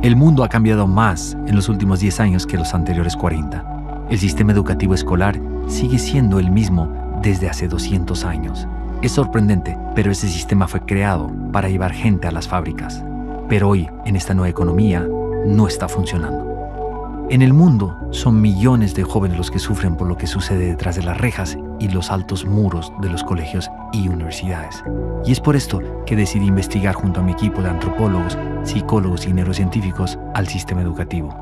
El mundo ha cambiado más en los últimos 10 años que los anteriores 40. El sistema educativo escolar sigue siendo el mismo desde hace 200 años. Es sorprendente, pero ese sistema fue creado para llevar gente a las fábricas. Pero hoy, en esta nueva economía, no está funcionando. En el mundo, son millones de jóvenes los que sufren por lo que sucede detrás de las rejas y los altos muros de los colegios y universidades. Y es por esto que decidí investigar junto a mi equipo de antropólogos, psicólogos y neurocientíficos al sistema educativo.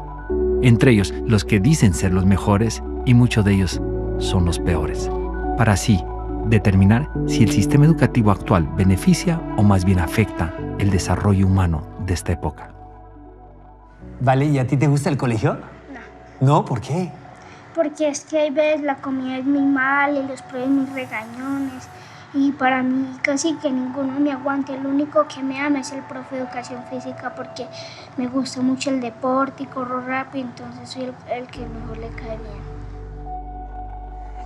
Entre ellos, los que dicen ser los mejores y muchos de ellos son los peores. Para así determinar si el sistema educativo actual beneficia o más bien afecta el desarrollo humano de esta época. Vale, ¿y a ti te gusta el colegio? No. ¿No? ¿Por qué? Porque es que hay veces la comida es muy mala y los profes muy regañones. Y para mí casi que ninguno me aguanta. El único que me ama es el profe de educación física porque me gusta mucho el deporte y corro rápido, entonces soy el que mejor le cae bien.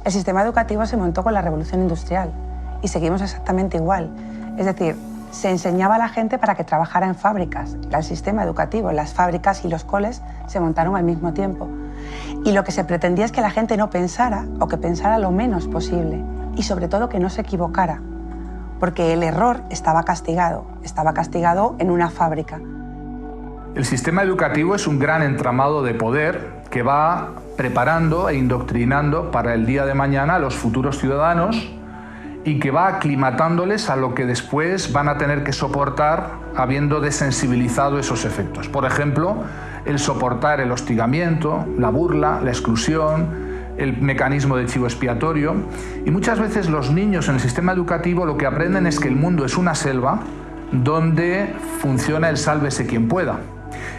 El sistema educativo se montó con la revolución industrial y seguimos exactamente igual. Es decir, se enseñaba a la gente para que trabajara en fábricas. Era el sistema educativo. Las fábricas y los coles se montaron al mismo tiempo. Y lo que se pretendía es que la gente no pensara o que pensara lo menos posible. Y sobre todo que no se equivocara. Porque el error estaba castigado en una fábrica. El sistema educativo es un gran entramado de poder que va preparando e indoctrinando para el día de mañana a los futuros ciudadanos y que va aclimatándoles a lo que después van a tener que soportar habiendo desensibilizado esos efectos. Por ejemplo, el soportar el hostigamiento, la burla, la exclusión, el mecanismo de chivo expiatorio. Y muchas veces los niños en el sistema educativo lo que aprenden es que el mundo es una selva donde funciona el sálvese quien pueda.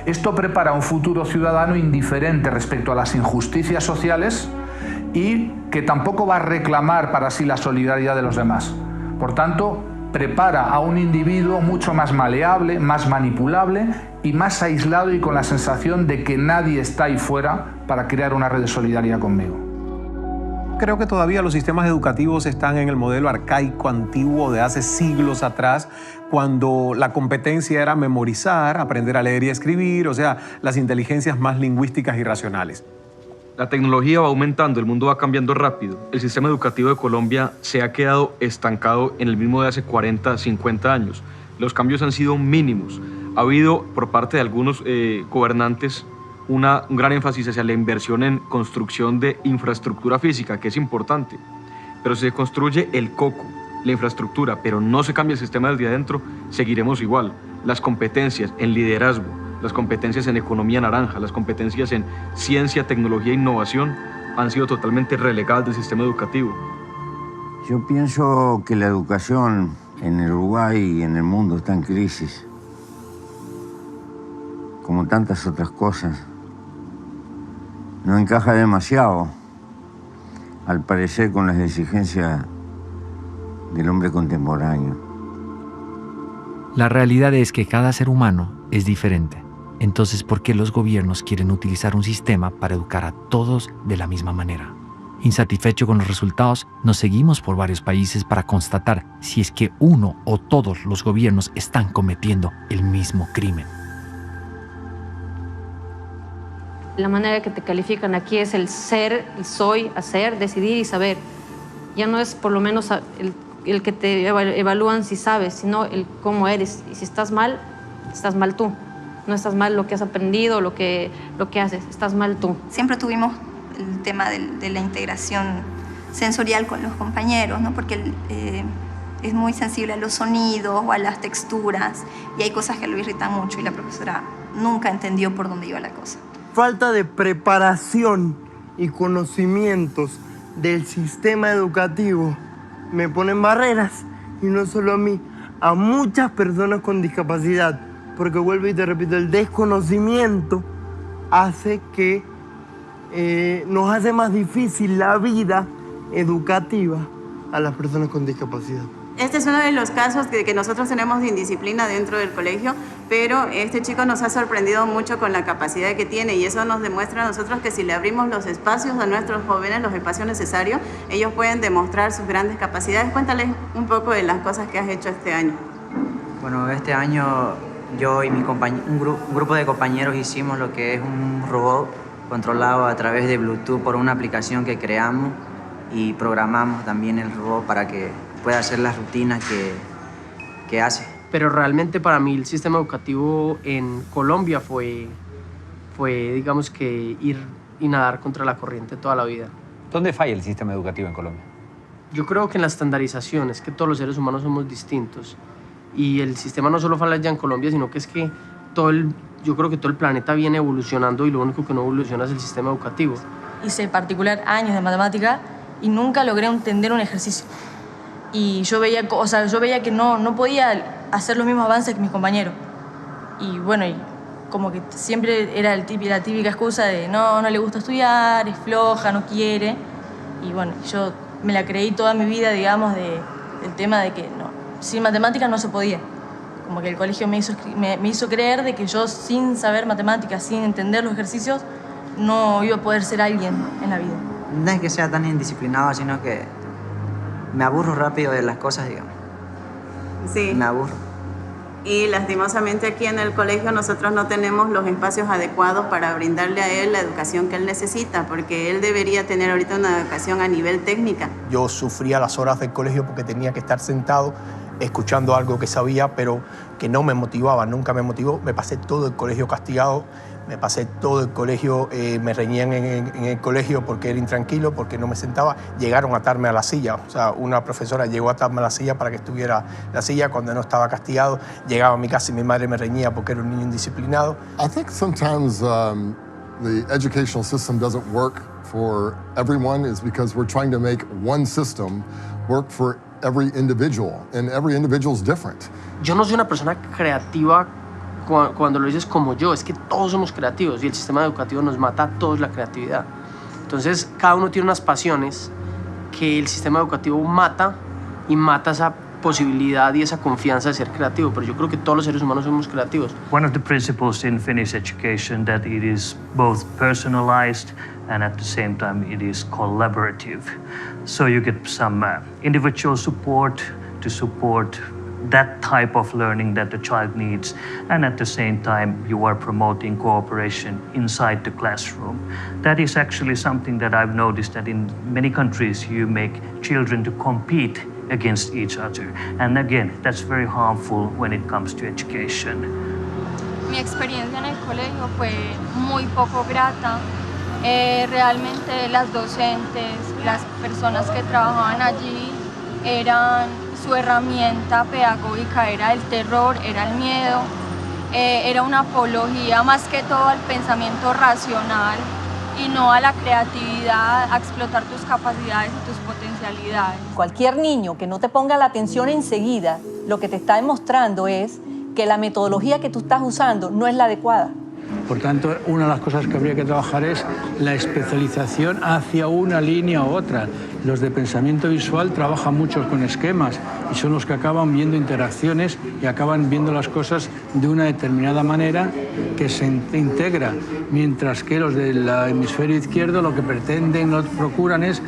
Esto prepara a un futuro ciudadano indiferente respecto a las injusticias sociales y que tampoco va a reclamar para sí la solidaridad de los demás. Por tanto, prepara a un individuo mucho más maleable, más manipulable y más aislado y con la sensación de que nadie está ahí fuera para crear una red de solidaridad conmigo. Creo que todavía los sistemas educativos están en el modelo arcaico antiguo de hace siglos atrás, cuando la competencia era memorizar, aprender a leer y escribir, o sea, las inteligencias más lingüísticas y racionales. La tecnología va aumentando, el mundo va cambiando rápido. El sistema educativo de Colombia se ha quedado estancado en el mismo de hace 40, 50 años. Los cambios han sido mínimos. Ha habido, por parte de algunos gobernantes, un gran énfasis hacia la inversión en construcción de infraestructura física, que es importante. Pero si se construye el coco, la infraestructura, pero no se cambia el sistema desde adentro, seguiremos igual. Las competencias en liderazgo, las competencias en economía naranja, las competencias en ciencia, tecnología e innovación han sido totalmente relegadas del sistema educativo. Yo pienso que la educación en el Uruguay y en el mundo está en crisis, como tantas otras cosas. No encaja demasiado, al parecer, con las exigencias del hombre contemporáneo. La realidad es que cada ser humano es diferente. Entonces, ¿por qué los gobiernos quieren utilizar un sistema para educar a todos de la misma manera? Insatisfecho con los resultados, nos seguimos por varios países para constatar si es que uno o todos los gobiernos están cometiendo el mismo crimen. La manera que te califican aquí es el ser, el soy, hacer, decidir y saber. Ya no es por lo menos el que te evalúan si sabes, sino el cómo eres. Y si estás mal tú. No estás mal lo que has aprendido, lo que haces, estás mal tú. Siempre tuvimos el tema de la integración sensorial con los compañeros, ¿no? Porque es muy sensible a los sonidos o a las texturas y hay cosas que lo irritan mucho y la profesora nunca entendió por dónde iba la cosa. Falta de preparación y conocimientos del sistema educativo me ponen barreras, y no solo a mí, a muchas personas con discapacidad, porque vuelvo y te repito, el desconocimiento hace que nos hace más difícil la vida educativa a las personas con discapacidad. Este es uno de los casos que nosotros tenemos de indisciplina dentro del colegio, pero este chico nos ha sorprendido mucho con la capacidad que tiene y eso nos demuestra a nosotros que si le abrimos los espacios a nuestros jóvenes, los espacios necesarios, ellos pueden demostrar sus grandes capacidades. Cuéntales un poco de las cosas que has hecho este año. Bueno, este año yo y un grupo de compañeros hicimos lo que es un robot controlado a través de Bluetooth por una aplicación que creamos y programamos también el robot para que pueda hacer las rutinas que hace. Pero realmente para mí el sistema educativo en Colombia fue digamos que ir y nadar contra la corriente toda la vida. ¿Dónde falla el sistema educativo en Colombia? Yo creo que en la estandarización, es que todos los seres humanos somos distintos y el sistema no solo falla ya en Colombia, sino que es que yo creo que todo el planeta viene evolucionando y lo único que no evoluciona es el sistema educativo. Hice en particular años de matemática y nunca logré entender un ejercicio. Y yo veía que no podía hacer los mismos avances que mis compañeros. Y bueno, y como que siempre era la típica excusa de no le gusta estudiar, es floja, no quiere. Y bueno, yo me la creí toda mi vida, digamos, del tema de que no, sin matemáticas no se podía. Como que el colegio me hizo creer de que yo sin saber matemáticas, sin entender los ejercicios, no iba a poder ser alguien en la vida. No es que sea tan indisciplinado, sino que me aburro rápido de las cosas, digamos. Sí. Me aburro. Y lastimosamente aquí en el colegio nosotros no tenemos los espacios adecuados para brindarle a él la educación que él necesita, porque él debería tener ahorita una educación a nivel técnica. Yo sufría las horas del colegio porque tenía que estar sentado escuchando algo que sabía, pero que no me motivaba, nunca me motivó. Me pasé todo el colegio castigado, me pasé todo el colegio, me reñían en el colegio porque era intranquilo, porque no me sentaba. Llegaron a atarme a la silla, o sea, una profesora llegó a atarme a la silla para que estuviera en la silla cuando no estaba castigado. Llegaba a mi casa y mi madre me reñía porque era un niño indisciplinado. I think sometimes the educational system doesn't work for everyone is because we're trying to make one system work for every individual, and every individual is different. Yo no soy una persona creativa cuando lo dices como yo, es que todos somos creativos y el sistema educativo nos mata a todos la creatividad. Entonces, cada uno tiene unas pasiones que el sistema educativo mata y mata esa posibilidad y esa confianza de ser creativo, pero yo creo que todos los seres humanos somos creativos. One of the principles in Finnish education that it is both personalized and at the same time it is collaborative. So you get some individual support to support that type of learning that the child needs, and at the same time you are promoting cooperation inside the classroom. That is actually something that I've noticed that in many countries you make children to compete against each other, and again that's very harmful when it comes to education. Mi experiencia en el colegio fue muy poco grata. Realmente las docentes, las personas que trabajaban allí su herramienta pedagógica era el terror, era el miedo, era una apología más que todo al pensamiento racional y no a la creatividad, a explotar tus capacidades y tus potencialidades. Cualquier niño que no te ponga la atención enseguida, lo que te está demostrando es que la metodología que tú estás usando no es la adecuada. Por tanto, una de las cosas que habría que trabajar es la especialización hacia una línea u otra. Los de pensamiento visual trabajan mucho con esquemas y son los que acaban viendo interacciones y acaban viendo las cosas de una determinada manera que se integra, mientras que los del hemisferio izquierdo lo que pretenden, lo que procuran es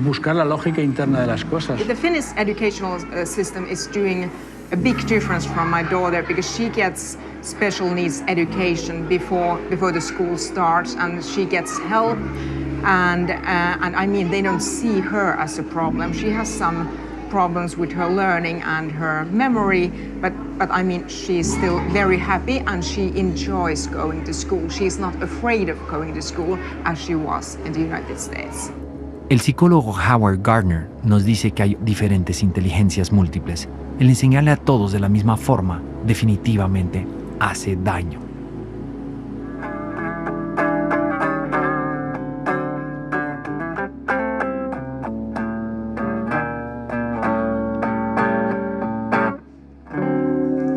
buscar la lógica interna de las cosas. The Finnish educational system is doing a big difference from my daughter because she gets special needs education before the school starts, and she gets help, and I mean they don't see her as a problem. She has some problems with her learning and her memory, but I mean she's still very happy and she enjoys going to school. She's not afraid of going to school as she was in the United States. El psicólogo Howard Gardner nos dice que hay diferentes inteligencias múltiples. El enseñarle a todos de la misma forma definitivamente hace daño.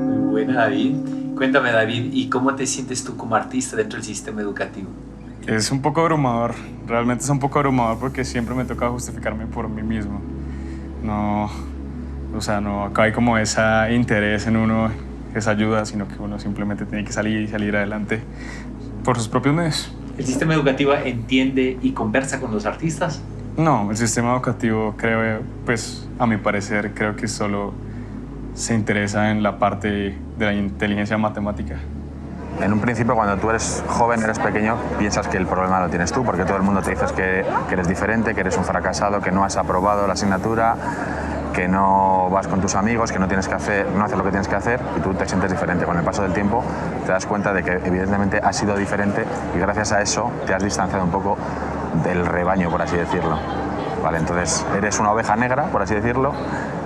Muy buena, David. Cuéntame, David, ¿y cómo te sientes tú como artista dentro del sistema educativo? Es un poco abrumador, realmente es un poco abrumador porque siempre me toca justificarme por mí mismo. No O sea, no, acá hay como ese interés en uno, esa ayuda, sino que uno simplemente tiene que salir adelante por sus propios medios. ¿El sistema educativo entiende y conversa con los artistas? No, el sistema educativo creo, pues a mi parecer, creo que solo se interesa en la parte de la inteligencia matemática. En un principio, cuando tú eres joven, eres pequeño, piensas que el problema lo tienes tú, porque todo el mundo te dice que eres diferente, que eres un fracasado, que no has aprobado la asignatura, que no vas con tus amigos, que no haces lo que tienes que hacer, y tú te sientes diferente. Con el paso del tiempo te das cuenta de que evidentemente has sido diferente y gracias a eso te has distanciado un poco del rebaño, por así decirlo. Vale, entonces eres una oveja negra, por así decirlo,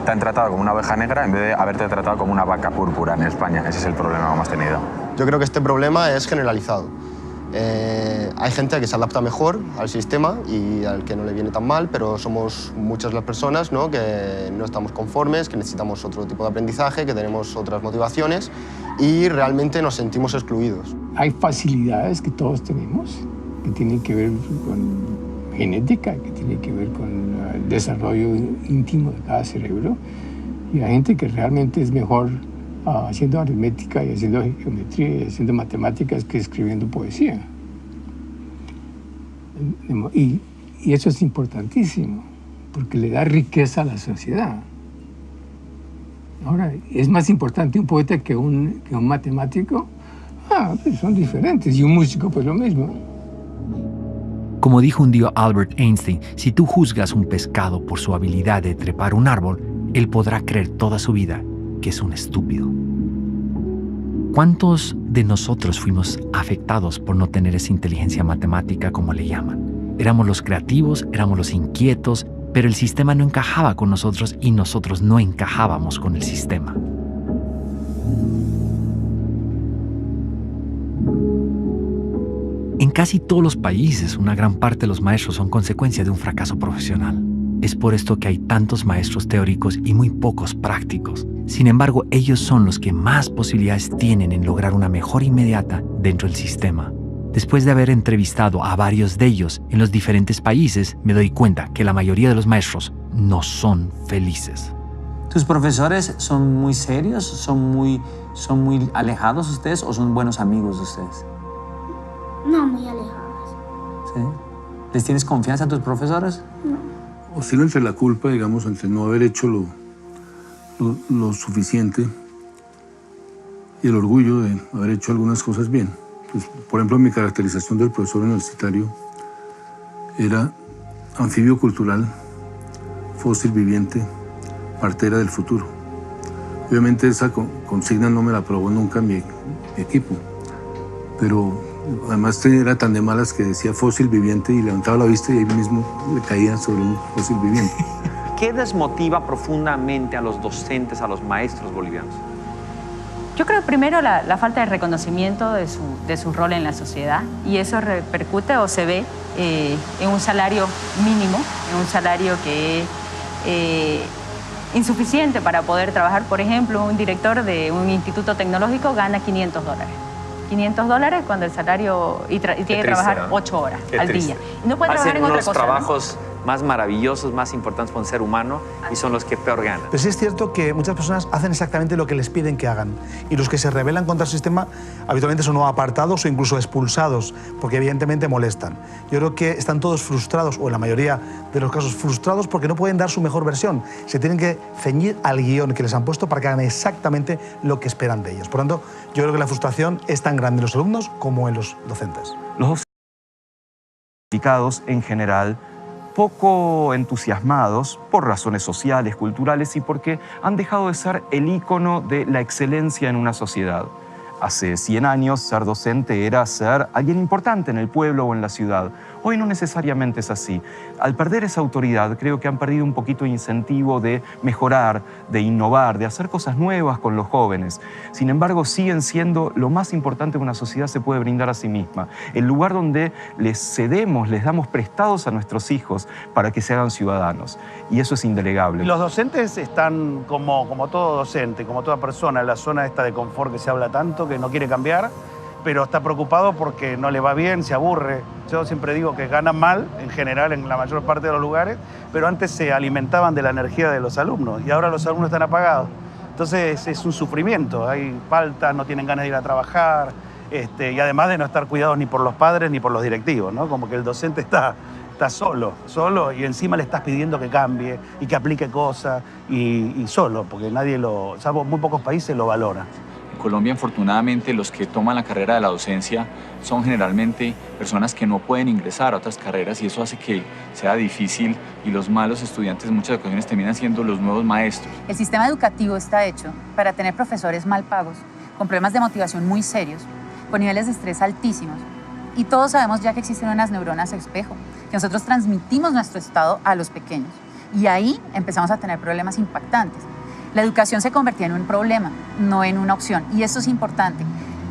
te han tratado como una oveja negra en vez de haberte tratado como una vaca púrpura en España. Ese es el problema que hemos tenido. Yo creo que este problema es generalizado. Hay gente que se adapta mejor al sistema y al que no le viene tan mal, pero somos muchas las personas, ¿no?, que no estamos conformes, que necesitamos otro tipo de aprendizaje, que tenemos otras motivaciones y realmente nos sentimos excluidos. Hay facilidades que todos tenemos, que tienen que ver con genética, que tiene que ver con el desarrollo íntimo de cada cerebro, y hay gente que realmente es mejor haciendo aritmética y haciendo geometría y haciendo matemáticas que escribiendo poesía. Y eso es importantísimo, porque le da riqueza a la sociedad. Ahora, ¿es más importante un poeta que un matemático? Pues son diferentes, y un músico pues lo mismo. Como dijo un día Albert Einstein, si tú juzgas un pescado por su habilidad de trepar un árbol, él podrá creer toda su vida que es un estúpido. ¿Cuántos de nosotros fuimos afectados por no tener esa inteligencia matemática, como le llaman? Éramos los creativos, éramos los inquietos, pero el sistema no encajaba con nosotros y nosotros no encajábamos con el sistema. En casi todos los países, una gran parte de los maestros son consecuencia de un fracaso profesional. Es por esto que hay tantos maestros teóricos y muy pocos prácticos. Sin embargo, ellos son los que más posibilidades tienen en lograr una mejora inmediata dentro del sistema. Después de haber entrevistado a varios de ellos en los diferentes países, me doy cuenta que la mayoría de los maestros no son felices. ¿Tus profesores son muy serios? ¿Son muy alejados de ustedes o son buenos amigos de ustedes? No, muy alejados. ¿Sí? ¿Les tienes confianza a tus profesores? No. Oscilo entre la culpa, digamos, entre no haber hecho lo suficiente y el orgullo de haber hecho algunas cosas bien. Pues, por ejemplo, mi caracterización del profesor universitario era anfibio cultural, fósil viviente, partera del futuro. Obviamente esa consigna no me la aprobó nunca mi equipo, pero además era tan de malas que decía fósil viviente y levantaba la vista y ahí mismo le caía sobre un fósil viviente. ¿Qué desmotiva profundamente a los docentes, a los maestros bolivianos? Yo creo primero la falta de reconocimiento de su rol en la sociedad, y eso repercute o se ve en un salario mínimo, en un salario que es insuficiente para poder trabajar. Por ejemplo, un director de un instituto tecnológico gana $500. $500 cuando el salario y tiene que trabajar 8 horas al día. Y no puede trabajar en otra cosa. Hacen unos trabajos más maravillosos, más importantes para un ser humano y son los que peor ganan. Pero sí es cierto que muchas personas hacen exactamente lo que les piden que hagan. Y los que se rebelan contra el sistema habitualmente son o apartados o incluso expulsados, porque evidentemente molestan. Yo creo que están todos frustrados, o en la mayoría de los casos frustrados, porque no pueden dar su mejor versión. Se tienen que ceñir al guión que les han puesto para que hagan exactamente lo que esperan de ellos. Por lo tanto, yo creo que la frustración es tan grande en los alumnos como en los docentes. Los docentes en general poco entusiasmados por razones sociales, culturales y porque han dejado de ser el ícono de la excelencia en una sociedad. Hace 100 años ser docente era ser alguien importante en el pueblo o en la ciudad. Hoy no necesariamente es así. Al perder esa autoridad, creo que han perdido un poquito de incentivo de mejorar, de innovar, de hacer cosas nuevas con los jóvenes. Sin embargo, siguen siendo lo más importante que una sociedad se puede brindar a sí misma. El lugar donde les cedemos, les damos prestados a nuestros hijos para que se hagan ciudadanos. Y eso es indelegable. Los docentes están como todo docente, como toda persona, en la zona esta de confort que se habla tanto, que no quiere cambiar. pero está preocupado porque no le va bien, se aburre. Yo siempre digo que ganan mal, en general, en la mayor parte de los lugares, pero antes se alimentaban de la energía de los alumnos y ahora los alumnos están apagados. Entonces es un sufrimiento, hay faltas, no tienen ganas de ir a trabajar, y además de no estar cuidados ni por los padres ni por los directivos, ¿no? Como que el docente está solo y encima le estás pidiendo que cambie y que aplique cosas y solo, porque salvo muy pocos países lo valoran. En Colombia, afortunadamente, los que toman la carrera de la docencia son generalmente personas que no pueden ingresar a otras carreras y eso hace que sea difícil y los malos estudiantes en muchas ocasiones terminan siendo los nuevos maestros. El sistema educativo está hecho para tener profesores mal pagos, con problemas de motivación muy serios, con niveles de estrés altísimos. Y todos sabemos ya que existen unas neuronas espejo, que nosotros transmitimos nuestro estado a los pequeños. Y ahí empezamos a tener problemas impactantes. La educación se convertía en un problema, no en una opción. Y eso es importante.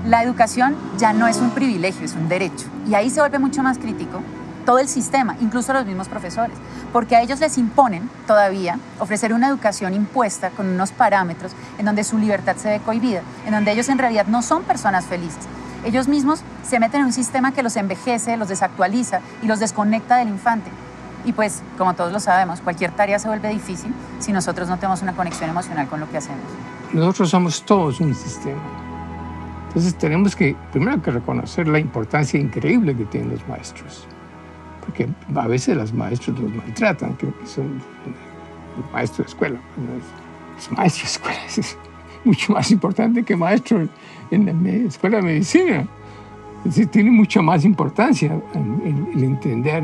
La educación ya no es un privilegio, es un derecho. Y ahí se vuelve mucho más crítico todo el sistema, incluso los mismos profesores, porque a ellos les imponen todavía ofrecer una educación impuesta con unos parámetros en donde su libertad se ve cohibida, en donde ellos en realidad no son personas felices. Ellos mismos se meten en un sistema que los envejece, los desactualiza y los desconecta del infante. Y pues, como todos lo sabemos, cualquier tarea se vuelve difícil si nosotros no tenemos una conexión emocional con lo que hacemos. Nosotros somos todos un sistema. Entonces tenemos que, primero que reconocer la importancia increíble que tienen los maestros. Porque a veces los maestros los maltratan, creo que son maestros de escuela. Los maestros de escuela es mucho más importante que maestros en la escuela de medicina. Es decir, tiene mucha más importancia el entender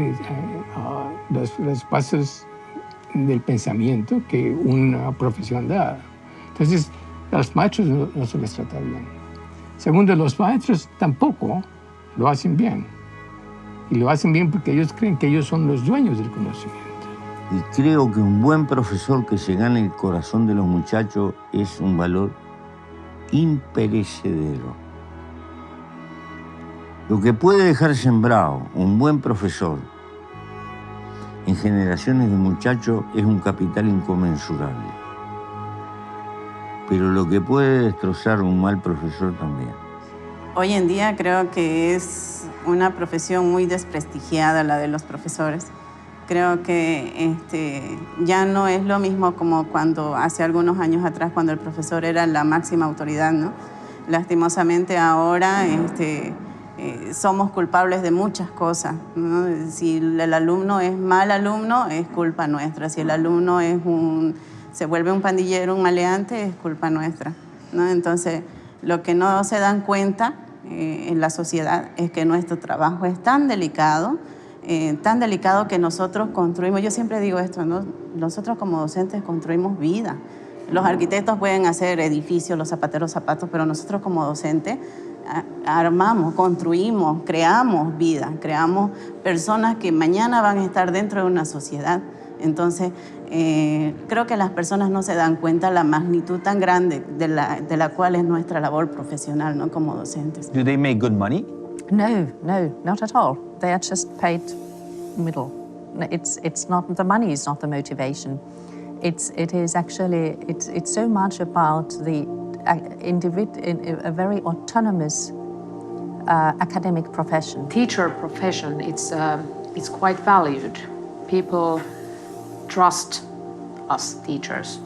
los pasos del pensamiento que una profesión da. Entonces, a los maestros no se les trata bien. Segundo, los maestros tampoco lo hacen bien. Y lo hacen bien porque ellos creen que ellos son los dueños del conocimiento. Y creo que un buen profesor que se gane el corazón de los muchachos es un valor imperecedero. Lo que puede dejar sembrado un buen profesor en generaciones de muchachos es un capital inconmensurable. Pero lo que puede destrozar un mal profesor también. Hoy en día creo que es una profesión muy desprestigiada la de los profesores. Creo que ya no es lo mismo como cuando hace algunos años atrás, cuando el profesor era la máxima autoridad, ¿no? Lastimosamente ahora somos culpables de muchas cosas, ¿no? Si el alumno es mal alumno, es culpa nuestra. Si el alumno se vuelve un pandillero, un maleante, es culpa nuestra, ¿no? Entonces, lo que no se dan cuenta en la sociedad es que nuestro trabajo es tan delicado que nosotros construimos. Yo siempre digo esto, ¿no? Nosotros como docentes construimos vida. Los arquitectos pueden hacer edificios, los zapateros zapatos, pero nosotros como docentes armamos, construimos, creamos vida, creamos personas que mañana van a estar dentro de una sociedad. Entonces, creo que las personas no se dan cuenta la magnitud tan grande de la cual es nuestra labor profesional, ¿no? Como docentes. Do they make good money? No, not at all. They are just paid middle. It's not, the money is not the motivation. It is actually, it's so much about the a very autonomous academic profession. Teacher profession, it's quite valued. People trust us teachers.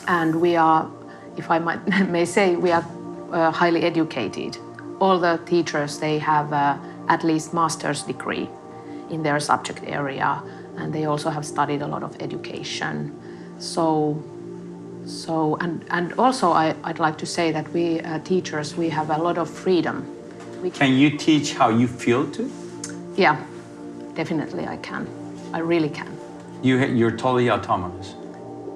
And we are, if I may say, we are highly educated. All the teachers, they have at least master's degree in their subject area, and they also have studied a lot of education. And also I'd like to say that we teachers, we have a lot of freedom. Can you teach how you feel to? Yeah, definitely I can. I really can. You're totally autonomous.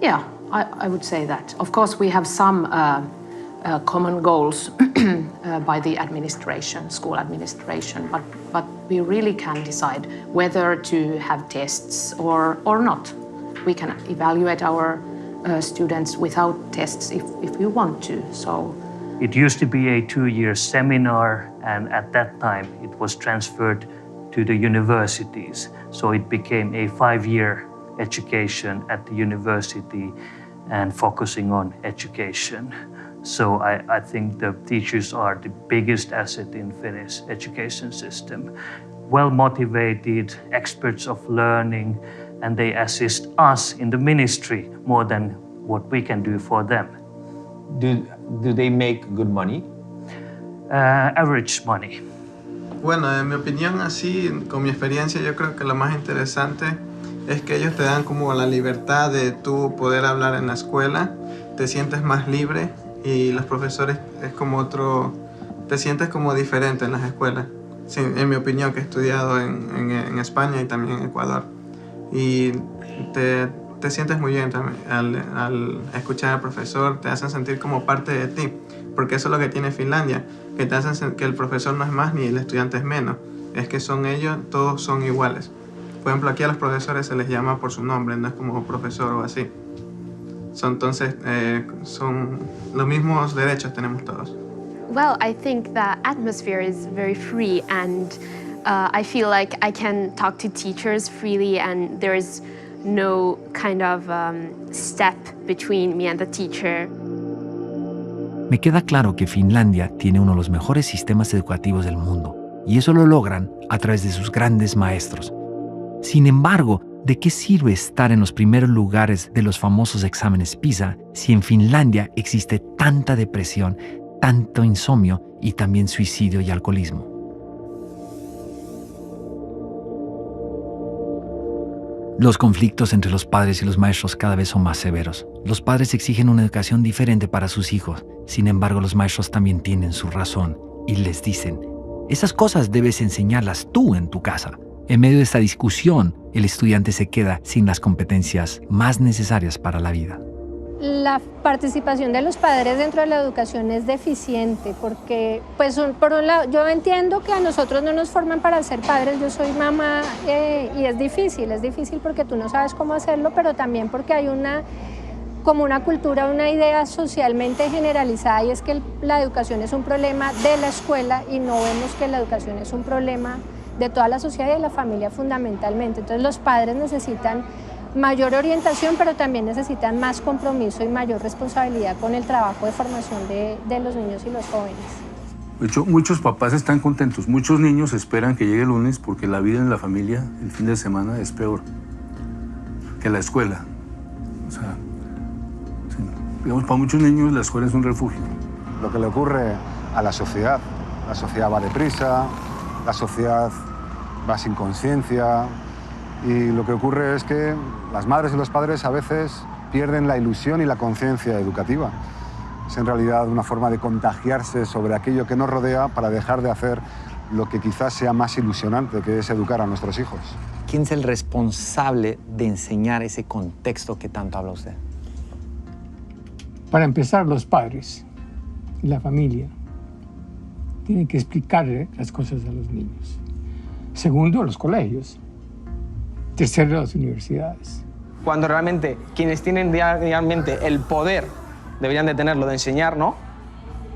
Yeah, I would say that. Of course, we have some common goals by the administration, school administration, but we really can decide whether to have tests or not. We can evaluate our students without tests if we want to. So it used to be a 2-year seminar, and at that time it was transferred to the universities. So it became a 5-year education at the university and focusing on education. So I think the teachers are the biggest asset in Finnish education system. Well-motivated, experts of learning, and they assist us in the ministry more than what we can do for them. Do they make good money? Average money. Bueno, en mi opinión, así, con mi experiencia, yo creo que lo más interesante es que ellos te dan como la libertad de tú poder hablar en la escuela, te sientes más libre y los profesores es como otro, te sientes como diferente en las escuelas, sí, en mi opinión, que he estudiado en España y también en Ecuador. Y te sientes muy bien también al escuchar al profesor, te hacen sentir como parte de ti, porque eso es lo que tiene Finlandia, que te hacen que el profesor no es más ni el estudiante es menos, es que son ellos, todos son iguales. Por ejemplo, aquí a los profesores se les llama por su nombre, no es como profesor o así. Entonces, son los mismos derechos tenemos todos. Well, I think the atmosphere is very free, and I feel like I can talk to teachers freely, and there is no kind of step between me and the teacher. Me queda claro que Finlandia tiene uno de los mejores sistemas educativos del mundo, y eso lo logran a través de sus grandes maestros. Sin embargo, ¿de qué sirve estar en los primeros lugares de los famosos exámenes PISA si en Finlandia existe tanta depresión, tanto insomnio y también suicidio y alcoholismo? Los conflictos entre los padres y los maestros cada vez son más severos. Los padres exigen una educación diferente para sus hijos. Sin embargo, los maestros también tienen su razón y les dicen, esas cosas debes enseñarlas tú en tu casa. En medio de esta discusión, el estudiante se queda sin las competencias más necesarias para la vida. La participación de los padres dentro de la educación es deficiente porque, pues, por un lado, yo entiendo que a nosotros no nos forman para ser padres, yo soy mamá y es difícil porque tú no sabes cómo hacerlo, pero también porque hay como una cultura, una idea socialmente generalizada y es que la educación es un problema de la escuela y no vemos que la educación es un problema de toda la sociedad y de la familia fundamentalmente. Entonces los padres necesitan mayor orientación, pero también necesitan más compromiso y mayor responsabilidad con el trabajo de formación de los niños y los jóvenes. De hecho, muchos papás están contentos, muchos niños esperan que llegue el lunes porque la vida en la familia el fin de semana es peor que la escuela. O sea, sí, digamos, para muchos niños la escuela es un refugio. Lo que le ocurre a la sociedad va deprisa, la sociedad va sin conciencia y lo que ocurre es que las madres y los padres a veces pierden la ilusión y la conciencia educativa. Es en realidad una forma de contagiarse sobre aquello que nos rodea para dejar de hacer lo que quizás sea más ilusionante, que es educar a nuestros hijos. ¿Quién es el responsable de enseñar ese contexto que tanto habla usted? Para empezar, los padres y la familia tienen que explicarle las cosas a los niños. Segundo, los colegios. Tercero, las universidades. Cuando realmente quienes tienen realmente el poder deberían de tenerlo de enseñar, ¿no?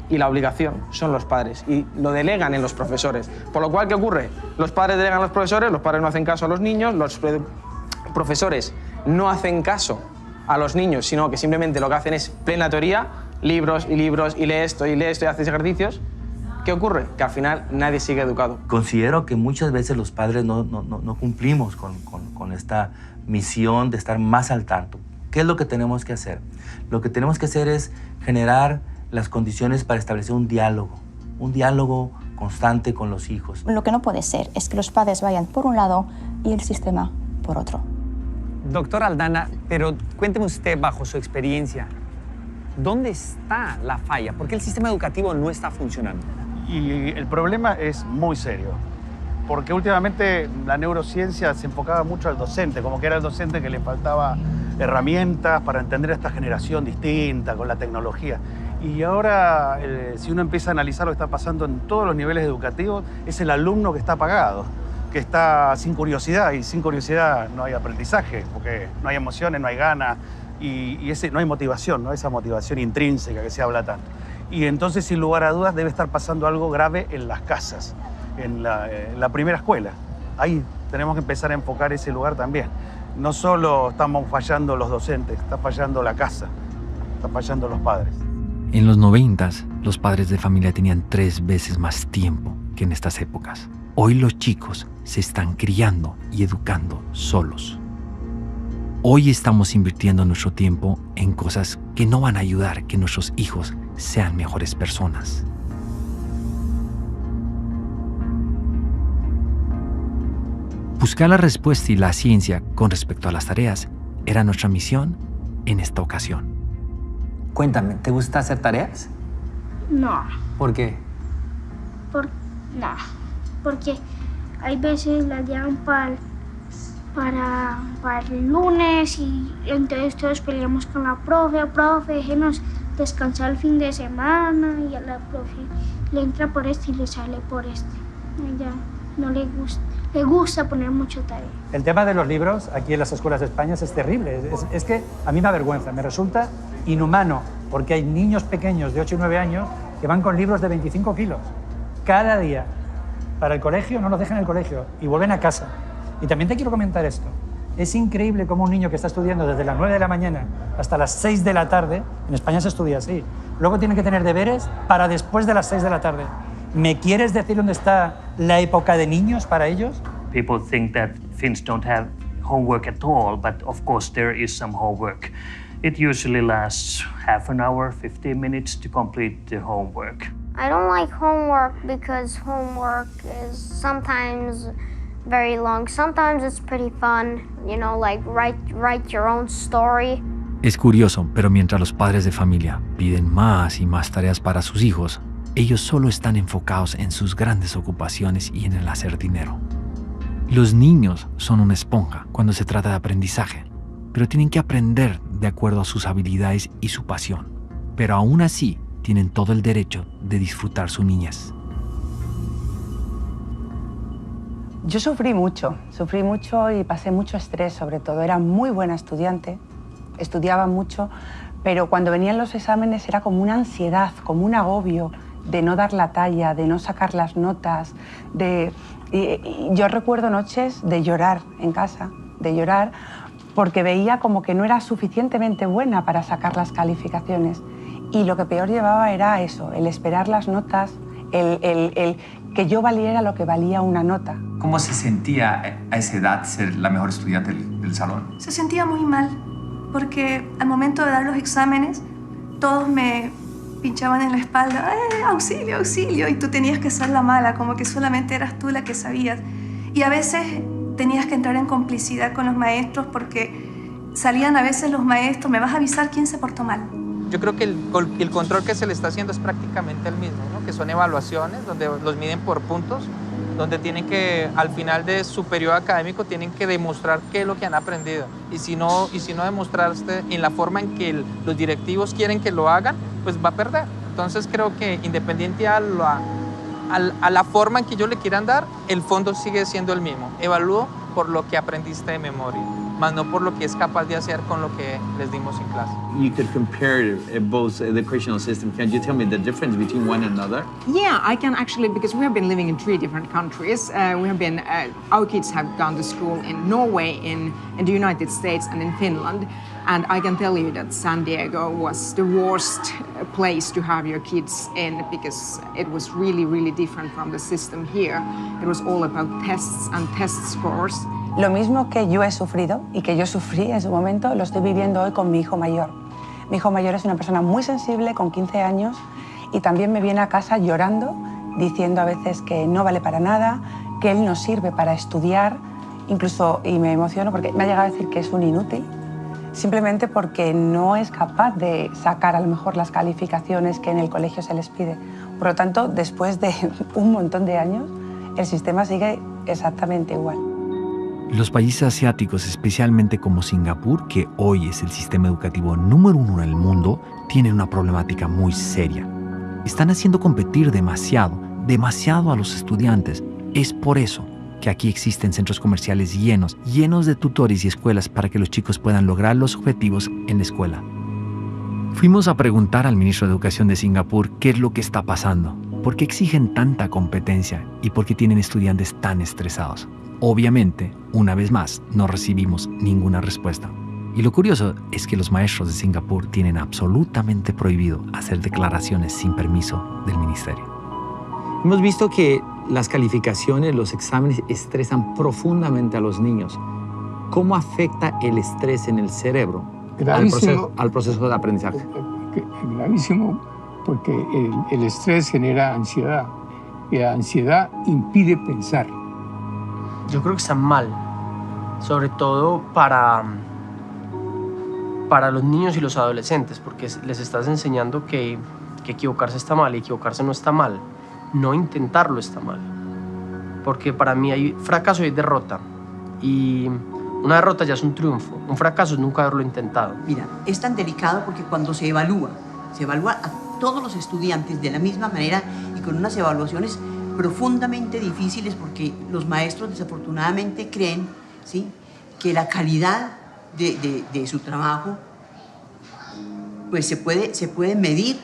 Y la obligación son los padres y lo delegan en los profesores. Por lo cual, ¿qué ocurre? Los padres delegan a los profesores no hacen caso a los niños, los profesores no hacen caso a los niños, sino que simplemente lo que hacen es plena teoría, libros, y lee esto y haces ejercicios. ¿Qué ocurre? Que al final nadie sigue educado. Considero que muchas veces los padres no cumplimos con esta misión de estar más al tanto. ¿Qué es lo que tenemos que hacer? Lo que tenemos que hacer es generar las condiciones para establecer un diálogo constante con los hijos. Lo que no puede ser es que los padres vayan por un lado y el sistema por otro. Doctora Aldana, pero cuénteme usted bajo su experiencia, ¿dónde está la falla? ¿Por qué el sistema educativo no está funcionando? Y el problema es muy serio, porque últimamente la neurociencia se enfocaba mucho al docente, como que era el docente que le faltaba herramientas para entender a esta generación distinta con la tecnología. Y ahora, si uno empieza a analizar lo que está pasando en todos los niveles educativos, es el alumno que está apagado, que está sin curiosidad, y sin curiosidad no hay aprendizaje, porque no hay emociones, no hay ganas, y no hay motivación, ¿no? Esa motivación intrínseca que se habla tanto. Y entonces, sin lugar a dudas, debe estar pasando algo grave en las casas, en la primera escuela. Ahí tenemos que empezar a enfocar ese lugar también. No solo estamos fallando los docentes, está fallando la casa, está fallando los padres. En los 90s, los padres de familia tenían 3 veces más tiempo que en estas épocas. Hoy los chicos se están criando y educando solos. Hoy estamos invirtiendo nuestro tiempo en cosas que no van a ayudar a que nuestros hijos sean mejores personas. Buscar la respuesta y la ciencia con respecto a las tareas era nuestra misión en esta ocasión. Cuéntame, ¿te gusta hacer tareas? No, ¿Por qué? porque hay veces las llevan para el lunes y entonces todos peleamos con la profe, déjenos descansar el fin de semana y a la profe le entra por este y le sale por este. A ella no le gusta poner mucho tarea. El tema de los libros aquí en las escuelas de España es terrible. Es que a mí me avergüenza, me resulta inhumano, porque hay niños pequeños de 8 y 9 años que van con libros de 25 kilos cada día para el colegio, no los dejan en el colegio y vuelven a casa. Y también te quiero comentar esto. Es increíble cómo un niño que está estudiando desde las 9 de la mañana hasta las 6 de la tarde, en España se estudia así, luego tiene que tener deberes para después de las 6 de la tarde. ¿Me quieres decir dónde está la época de niños para ellos? People think that Finns don't have homework at all, but of course there is some homework. It usually lasts half an hour, 15 minutes to complete the homework. I don't like homework because homework is sometimes very long. Sometimes it's pretty fun, you know, like write your own story. Es curioso, pero mientras los padres de familia piden más y más tareas para sus hijos, ellos solo están enfocados en sus grandes ocupaciones y en el hacer dinero. Los niños son una esponja cuando se trata de aprendizaje, pero tienen que aprender de acuerdo a sus habilidades y su pasión. Pero aún así, tienen todo el derecho de disfrutar su niñez. Yo sufrí mucho y pasé mucho estrés, sobre todo. Era muy buena estudiante, estudiaba mucho, pero cuando venían los exámenes era como una ansiedad, como un agobio de no dar la talla, de no sacar las notas, yo recuerdo noches de llorar en casa, de llorar porque veía como que no era suficientemente buena para sacar las calificaciones. Y lo que peor llevaba era eso, el esperar las notas, el que yo valiera lo que valía una nota. ¿Cómo se sentía a esa edad ser la mejor estudiante del salón? Se sentía muy mal, porque al momento de dar los exámenes, todos me pinchaban en la espalda, auxilio, auxilio, y tú tenías que ser la mala, como que solamente eras tú la que sabías. Y a veces tenías que entrar en complicidad con los maestros, porque salían a veces los maestros, me vas a avisar quién se portó mal. Yo creo que el control que se le está haciendo es prácticamente el mismo, ¿no? Que son evaluaciones donde los miden por puntos, donde tienen que, al final de su periodo académico, tienen que demostrar qué es lo que han aprendido. Y si no demostraste en la forma en que los directivos quieren que lo hagan, pues va a perder. Entonces creo que independiente a la forma en que ellos le quieran dar, el fondo sigue siendo el mismo. Evalúo por lo que aprendiste de memoria, más no por lo que es capaz de hacer con lo que les dimos en clase. You could compare both educational systems. Can you tell me the difference between one and another? Yeah, I can actually, because we have been living in 3 different countries. Our kids have gone to school in Norway, in the United States, and in Finland. And I can tell you that San Diego was the worst place to have your kids in, because it was really, really different from the system here. It was all about tests and test scores. Lo mismo que yo he sufrido y que yo sufrí en su momento, lo estoy viviendo hoy con mi hijo mayor. Mi hijo mayor es una persona muy sensible, con 15 años, y también me viene a casa llorando, diciendo a veces que no vale para nada, que él no sirve para estudiar, incluso, y me emociono porque me ha llegado a decir que es un inútil, simplemente porque no es capaz de sacar a lo mejor las calificaciones que en el colegio se les pide. Por lo tanto, después de un montón de años, el sistema sigue exactamente igual. Los países asiáticos, especialmente como Singapur, que hoy es el sistema educativo número 1 en el mundo, tienen una problemática muy seria. Están haciendo competir demasiado a los estudiantes. Es por eso que aquí existen centros comerciales llenos de tutores y escuelas para que los chicos puedan lograr los objetivos en la escuela. Fuimos a preguntar al ministro de Educación de Singapur qué es lo que está pasando, por qué exigen tanta competencia y por qué tienen estudiantes tan estresados. Obviamente, una vez más, no recibimos ninguna respuesta. Y lo curioso es que los maestros de Singapur tienen absolutamente prohibido hacer declaraciones sin permiso del ministerio. Hemos visto que las calificaciones, los exámenes estresan profundamente a los niños. ¿Cómo afecta el estrés en el cerebro al proceso de aprendizaje? Gravísimo, porque el estrés genera ansiedad y la ansiedad impide pensar. Yo creo que están mal, sobre todo para los niños y los adolescentes, porque les estás enseñando que equivocarse está mal y equivocarse no está mal. No intentarlo está mal, porque para mí hay fracaso y hay derrota, y una derrota ya es un triunfo, un fracaso es nunca haberlo intentado. Mira, es tan delicado porque cuando se evalúa a todos los estudiantes de la misma manera y con unas evaluaciones profundamente difíciles, porque los maestros desafortunadamente creen, ¿sí?, que la calidad de su trabajo pues se puede medir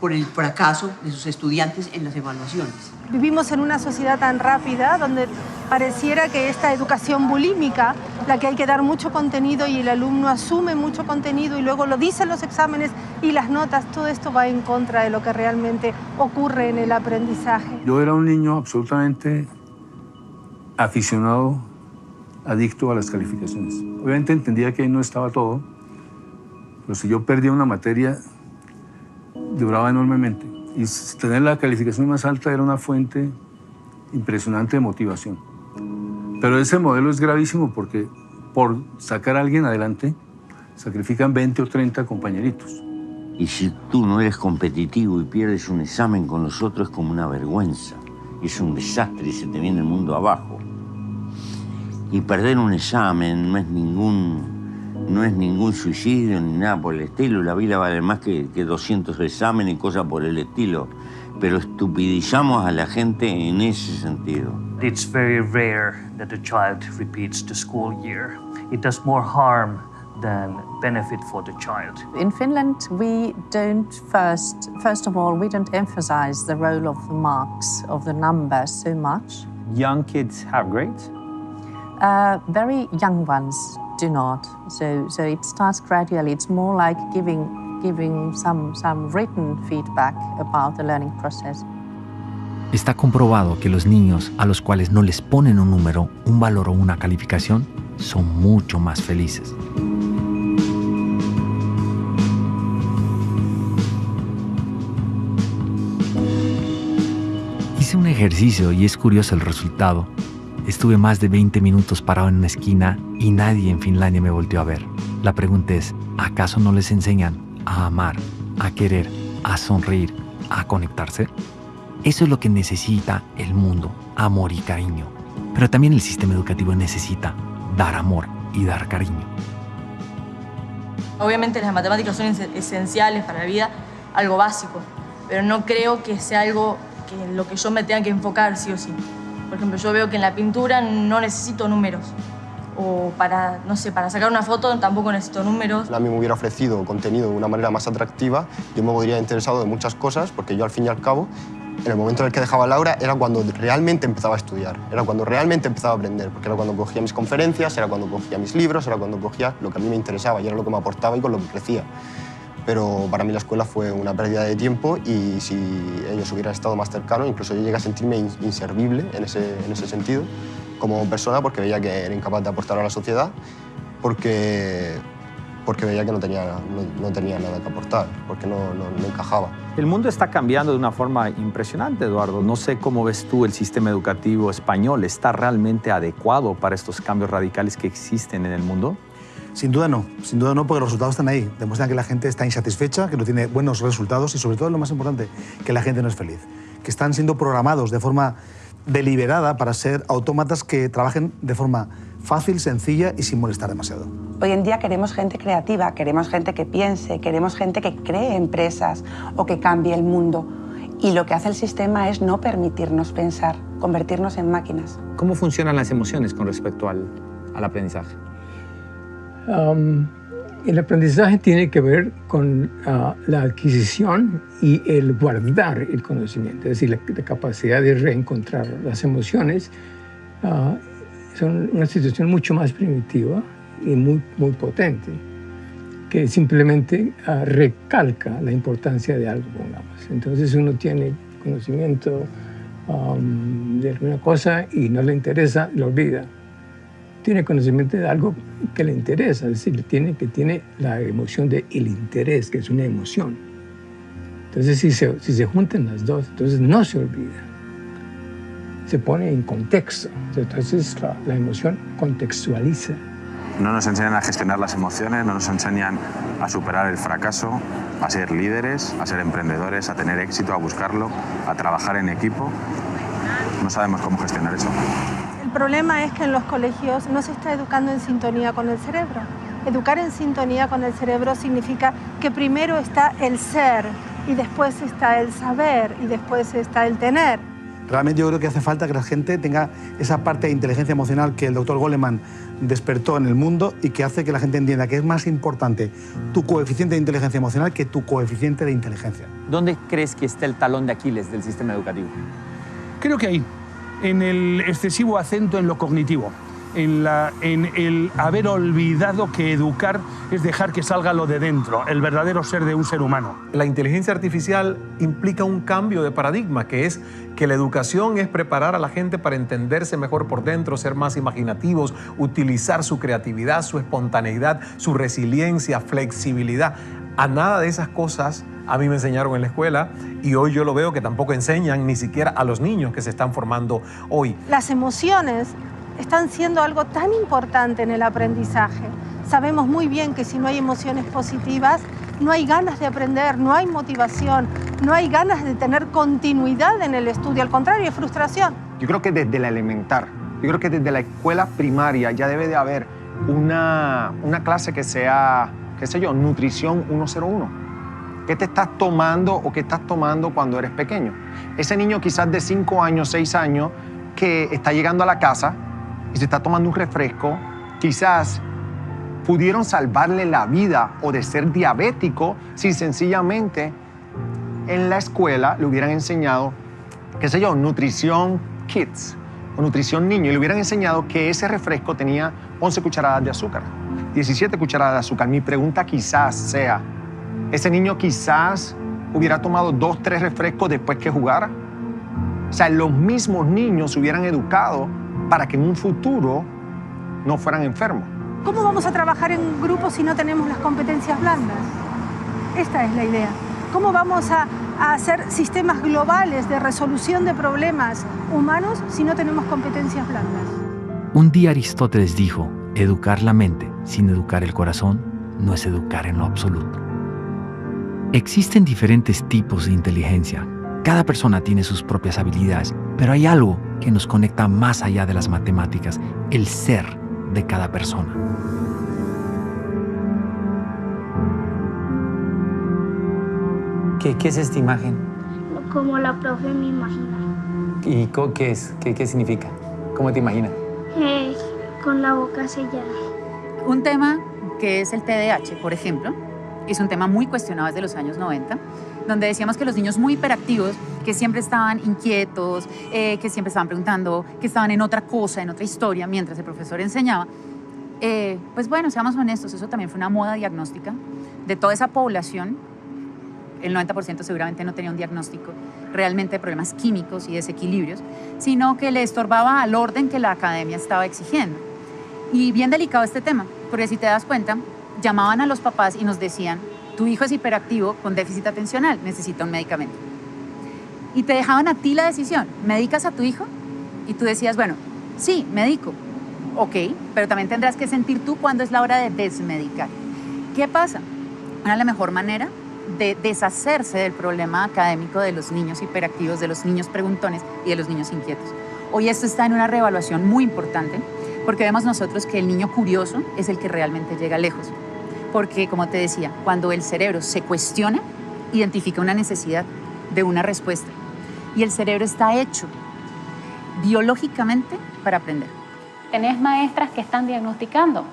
por el fracaso de sus estudiantes en las evaluaciones. Vivimos en una sociedad tan rápida donde pareciera que esta educación bulímica, la que hay que dar mucho contenido y el alumno asume mucho contenido y luego lo dicen los exámenes y las notas, todo esto va en contra de lo que realmente ocurre en el aprendizaje. Yo era un niño absolutamente aficionado, adicto a las calificaciones. Obviamente entendía que ahí no estaba todo, pero si yo perdía una materia, duraba enormemente. Y tener la calificación más alta era una fuente impresionante de motivación. Pero ese modelo es gravísimo porque por sacar a alguien adelante sacrifican 20 o 30 compañeritos. Y si tú no eres competitivo y pierdes un examen con los otros, es como una vergüenza. Es un desastre y se te viene el mundo abajo. Y perder un examen no es ningún suicidio ni nada por el estilo. La vida vale más que 200 exámenes y cosas por el estilo. Pero estupidizamos a la gente en ese sentido. It's very rare that a child repeats the school year. It does more harm than benefit for the child. In Finland, we don't first of all, we don't emphasize the role of the marks, of the numbers so much. Young kids have grades? Very young ones do not. So it starts gradually. It's more like giving some written feedback about the learning process. Está comprobado que los niños a los cuales no les ponen un número, un valor o una calificación son mucho más felices. Hice un ejercicio y es curioso el resultado. Estuve más de 20 minutos parado en una esquina y nadie en Finlandia me volteó a ver. La pregunta es, ¿acaso no les enseñan a amar, a querer, a sonreír, a conectarse? Eso es lo que necesita el mundo, amor y cariño. Pero también el sistema educativo necesita dar amor y dar cariño. Obviamente las matemáticas son esenciales para la vida, algo básico, pero no creo que sea algo que lo que yo me tenga que enfocar sí o sí. Por ejemplo, yo veo que en la pintura no necesito números. O para, no sé, para sacar una foto tampoco necesito números. A mí me hubiera ofrecido contenido de una manera más atractiva, yo me podría interesado de muchas cosas, porque yo al fin y al cabo, en el momento en el que dejaba el aula, era cuando realmente empezaba a estudiar, era cuando realmente empezaba a aprender, porque era cuando cogía mis conferencias, era cuando cogía mis libros, era cuando cogía lo que a mí me interesaba y era lo que me aportaba y con lo que crecía. Pero para mí la escuela fue una pérdida de tiempo y si ellos hubieran estado más cercanos, incluso yo llegué a sentirme inservible en ese sentido como persona, porque veía que era incapaz de aportar a la sociedad, porque veía que no tenía nada que aportar, porque no encajaba. El mundo está cambiando de una forma impresionante, Eduardo. No sé cómo ves tú el sistema educativo español. ¿Está realmente adecuado para estos cambios radicales que existen en el mundo? Sin duda no, porque los resultados están ahí. Demuestran que la gente está insatisfecha, que no tiene buenos resultados y sobre todo lo más importante, que la gente no es feliz. Que están siendo programados de forma deliberada para ser autómatas que trabajen de forma fácil, sencilla y sin molestar demasiado. Hoy en día queremos gente creativa, queremos gente que piense, queremos gente que cree empresas o que cambie el mundo. Y lo que hace el sistema es no permitirnos pensar, convertirnos en máquinas. ¿Cómo funcionan las emociones con respecto al aprendizaje? El aprendizaje tiene que ver con la adquisición y el guardar el conocimiento, es decir, la capacidad de reencontrar las emociones. Son una situación mucho más primitiva y muy potente, que simplemente recalca la importancia de algo, pongamos. Entonces uno tiene conocimiento de alguna cosa y no le interesa, lo olvida. Tiene conocimiento de algo que le interesa, es decir, tiene la emoción del interés, que es una emoción. Entonces, si se juntan las dos, entonces no se olvida. Se pone en contexto. Entonces, la emoción contextualiza. No nos enseñan a gestionar las emociones, no nos enseñan a superar el fracaso, a ser líderes, a ser emprendedores, a tener éxito, a buscarlo, a trabajar en equipo. No sabemos cómo gestionar eso. El problema es que en los colegios no se está educando en sintonía con el cerebro. Educar en sintonía con el cerebro significa que primero está el ser, y después está el saber, y después está el tener. Realmente yo creo que hace falta que la gente tenga esa parte de inteligencia emocional que el doctor Goleman despertó en el mundo y que hace que la gente entienda que es más importante tu coeficiente de inteligencia emocional que tu coeficiente de inteligencia. ¿Dónde crees que está el talón de Aquiles del sistema educativo? Creo que ahí, en el excesivo acento en lo cognitivo, en el haber olvidado que educar es dejar que salga lo de dentro, el verdadero ser de un ser humano. La inteligencia artificial implica un cambio de paradigma, que es que la educación es preparar a la gente para entenderse mejor por dentro, ser más imaginativos, utilizar su creatividad, su espontaneidad, su resiliencia, flexibilidad. A nada de esas cosas a mí me enseñaron en la escuela y hoy yo lo veo que tampoco enseñan ni siquiera a los niños que se están formando hoy. Las emociones están siendo algo tan importante en el aprendizaje. Sabemos muy bien que si no hay emociones positivas, no hay ganas de aprender, no hay motivación, no hay ganas de tener continuidad en el estudio, al contrario, hay frustración. Yo creo que desde la elemental, yo creo que desde la escuela primaria ya debe de haber una clase que sea, qué sé yo, nutrición 101. ¿Qué te estás tomando o qué estás tomando cuando eres pequeño? Ese niño quizás de 5 años, 6 años, que está llegando a la casa y se está tomando un refresco, quizás pudieron salvarle la vida o de ser diabético si sencillamente en la escuela le hubieran enseñado, qué sé yo, nutrición kids o nutrición niño, y le hubieran enseñado que ese refresco tenía 11 cucharadas de azúcar, 17 cucharadas de azúcar. Mi pregunta quizás sea, ¿ese niño quizás hubiera tomado 2, 3 refrescos después que jugara? O sea, los mismos niños se hubieran educado para que en un futuro no fueran enfermos. ¿Cómo vamos a trabajar en grupo si no tenemos las competencias blandas? Esta es la idea. ¿Cómo vamos a hacer sistemas globales de resolución de problemas humanos si no tenemos competencias blandas? Un día Aristóteles dijo, educar la mente sin educar el corazón no es educar en lo absoluto. Existen diferentes tipos de inteligencia. Cada persona tiene sus propias habilidades, pero hay algo que nos conecta más allá de las matemáticas, el ser de cada persona. ¿Qué es esta imagen? Como la profe me imagina. ¿Y qué es? ¿Qué significa? ¿Cómo te imaginas? Con la boca sellada. Un tema que es el TDAH, por ejemplo, es un tema muy cuestionado desde los años 90, donde decíamos que los niños muy hiperactivos, que siempre estaban inquietos, que siempre estaban preguntando, que estaban en otra cosa, en otra historia, mientras el profesor enseñaba, pues bueno, seamos honestos, eso también fue una moda diagnóstica de toda esa población. El 90% seguramente no tenía un diagnóstico realmente de problemas químicos y desequilibrios, sino que le estorbaba al orden que la academia estaba exigiendo. Y bien delicado este tema, porque si te das cuenta, llamaban a los papás y nos decían, tu hijo es hiperactivo con déficit atencional, necesita un medicamento. Y te dejaban a ti la decisión, ¿medicas a tu hijo? Y tú decías, bueno, sí, medico. Ok, pero también tendrás que sentir tú cuándo es la hora de desmedicar. ¿Qué pasa? Una de la mejor manera de deshacerse del problema académico de los niños hiperactivos, de los niños preguntones y de los niños inquietos. Hoy esto está en una reevaluación muy importante porque vemos nosotros que el niño curioso es el que realmente llega lejos. Porque, como te decía, cuando el cerebro se cuestiona, identifica una necesidad de una respuesta. Y el cerebro está hecho biológicamente para aprender. Tenés maestras que están diagnosticando.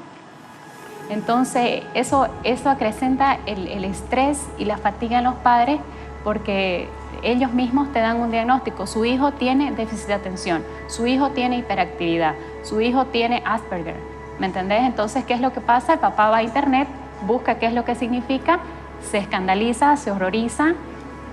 Entonces, eso acrecenta el estrés y la fatiga en los padres porque ellos mismos te dan un diagnóstico. Su hijo tiene déficit de atención, su hijo tiene hiperactividad, su hijo tiene Asperger. ¿Me entendés? Entonces, ¿qué es lo que pasa? El papá va a internet, busca qué es lo que significa, se escandaliza, se horroriza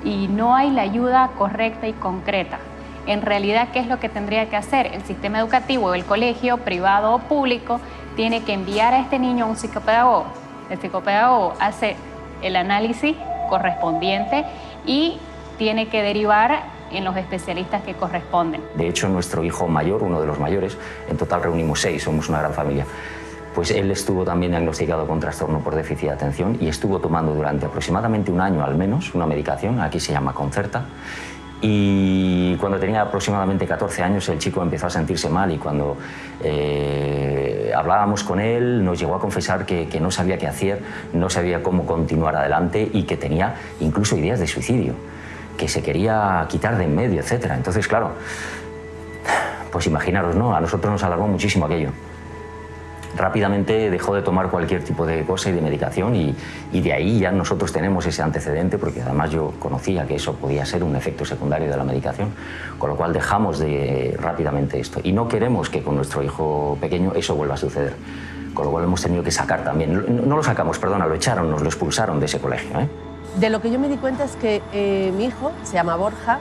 y no hay la ayuda correcta y concreta. En realidad, ¿qué es lo que tendría que hacer? El sistema educativo, el colegio, privado o público, tiene que enviar a este niño a un psicopedagogo. El psicopedagogo hace el análisis correspondiente y tiene que derivar en los especialistas que corresponden. De hecho, nuestro hijo mayor, uno de los mayores, en total reunimos 6, somos una gran familia, pues él estuvo también diagnosticado con trastorno por déficit de atención y estuvo tomando durante aproximadamente un año al menos una medicación, aquí se llama Concerta, y cuando tenía aproximadamente 14 años el chico empezó a sentirse mal y cuando hablábamos con él nos llegó a confesar que no sabía qué hacer, no sabía cómo continuar adelante y que tenía incluso ideas de suicidio, que se quería quitar de en medio, etc. Entonces, claro, pues imaginaros, ¿no? A nosotros nos alarmó muchísimo aquello. Rápidamente dejó de tomar cualquier tipo de cosa y de medicación y de ahí ya nosotros tenemos ese antecedente porque además yo conocía que eso podía ser un efecto secundario de la medicación, con lo cual dejamos rápidamente esto y no queremos que con nuestro hijo pequeño eso vuelva a suceder, con lo cual hemos tenido que sacar también, no lo sacamos, perdona, lo echaron, nos lo expulsaron de ese colegio, ¿eh? De lo que yo me di cuenta es que mi hijo, se llama Borja,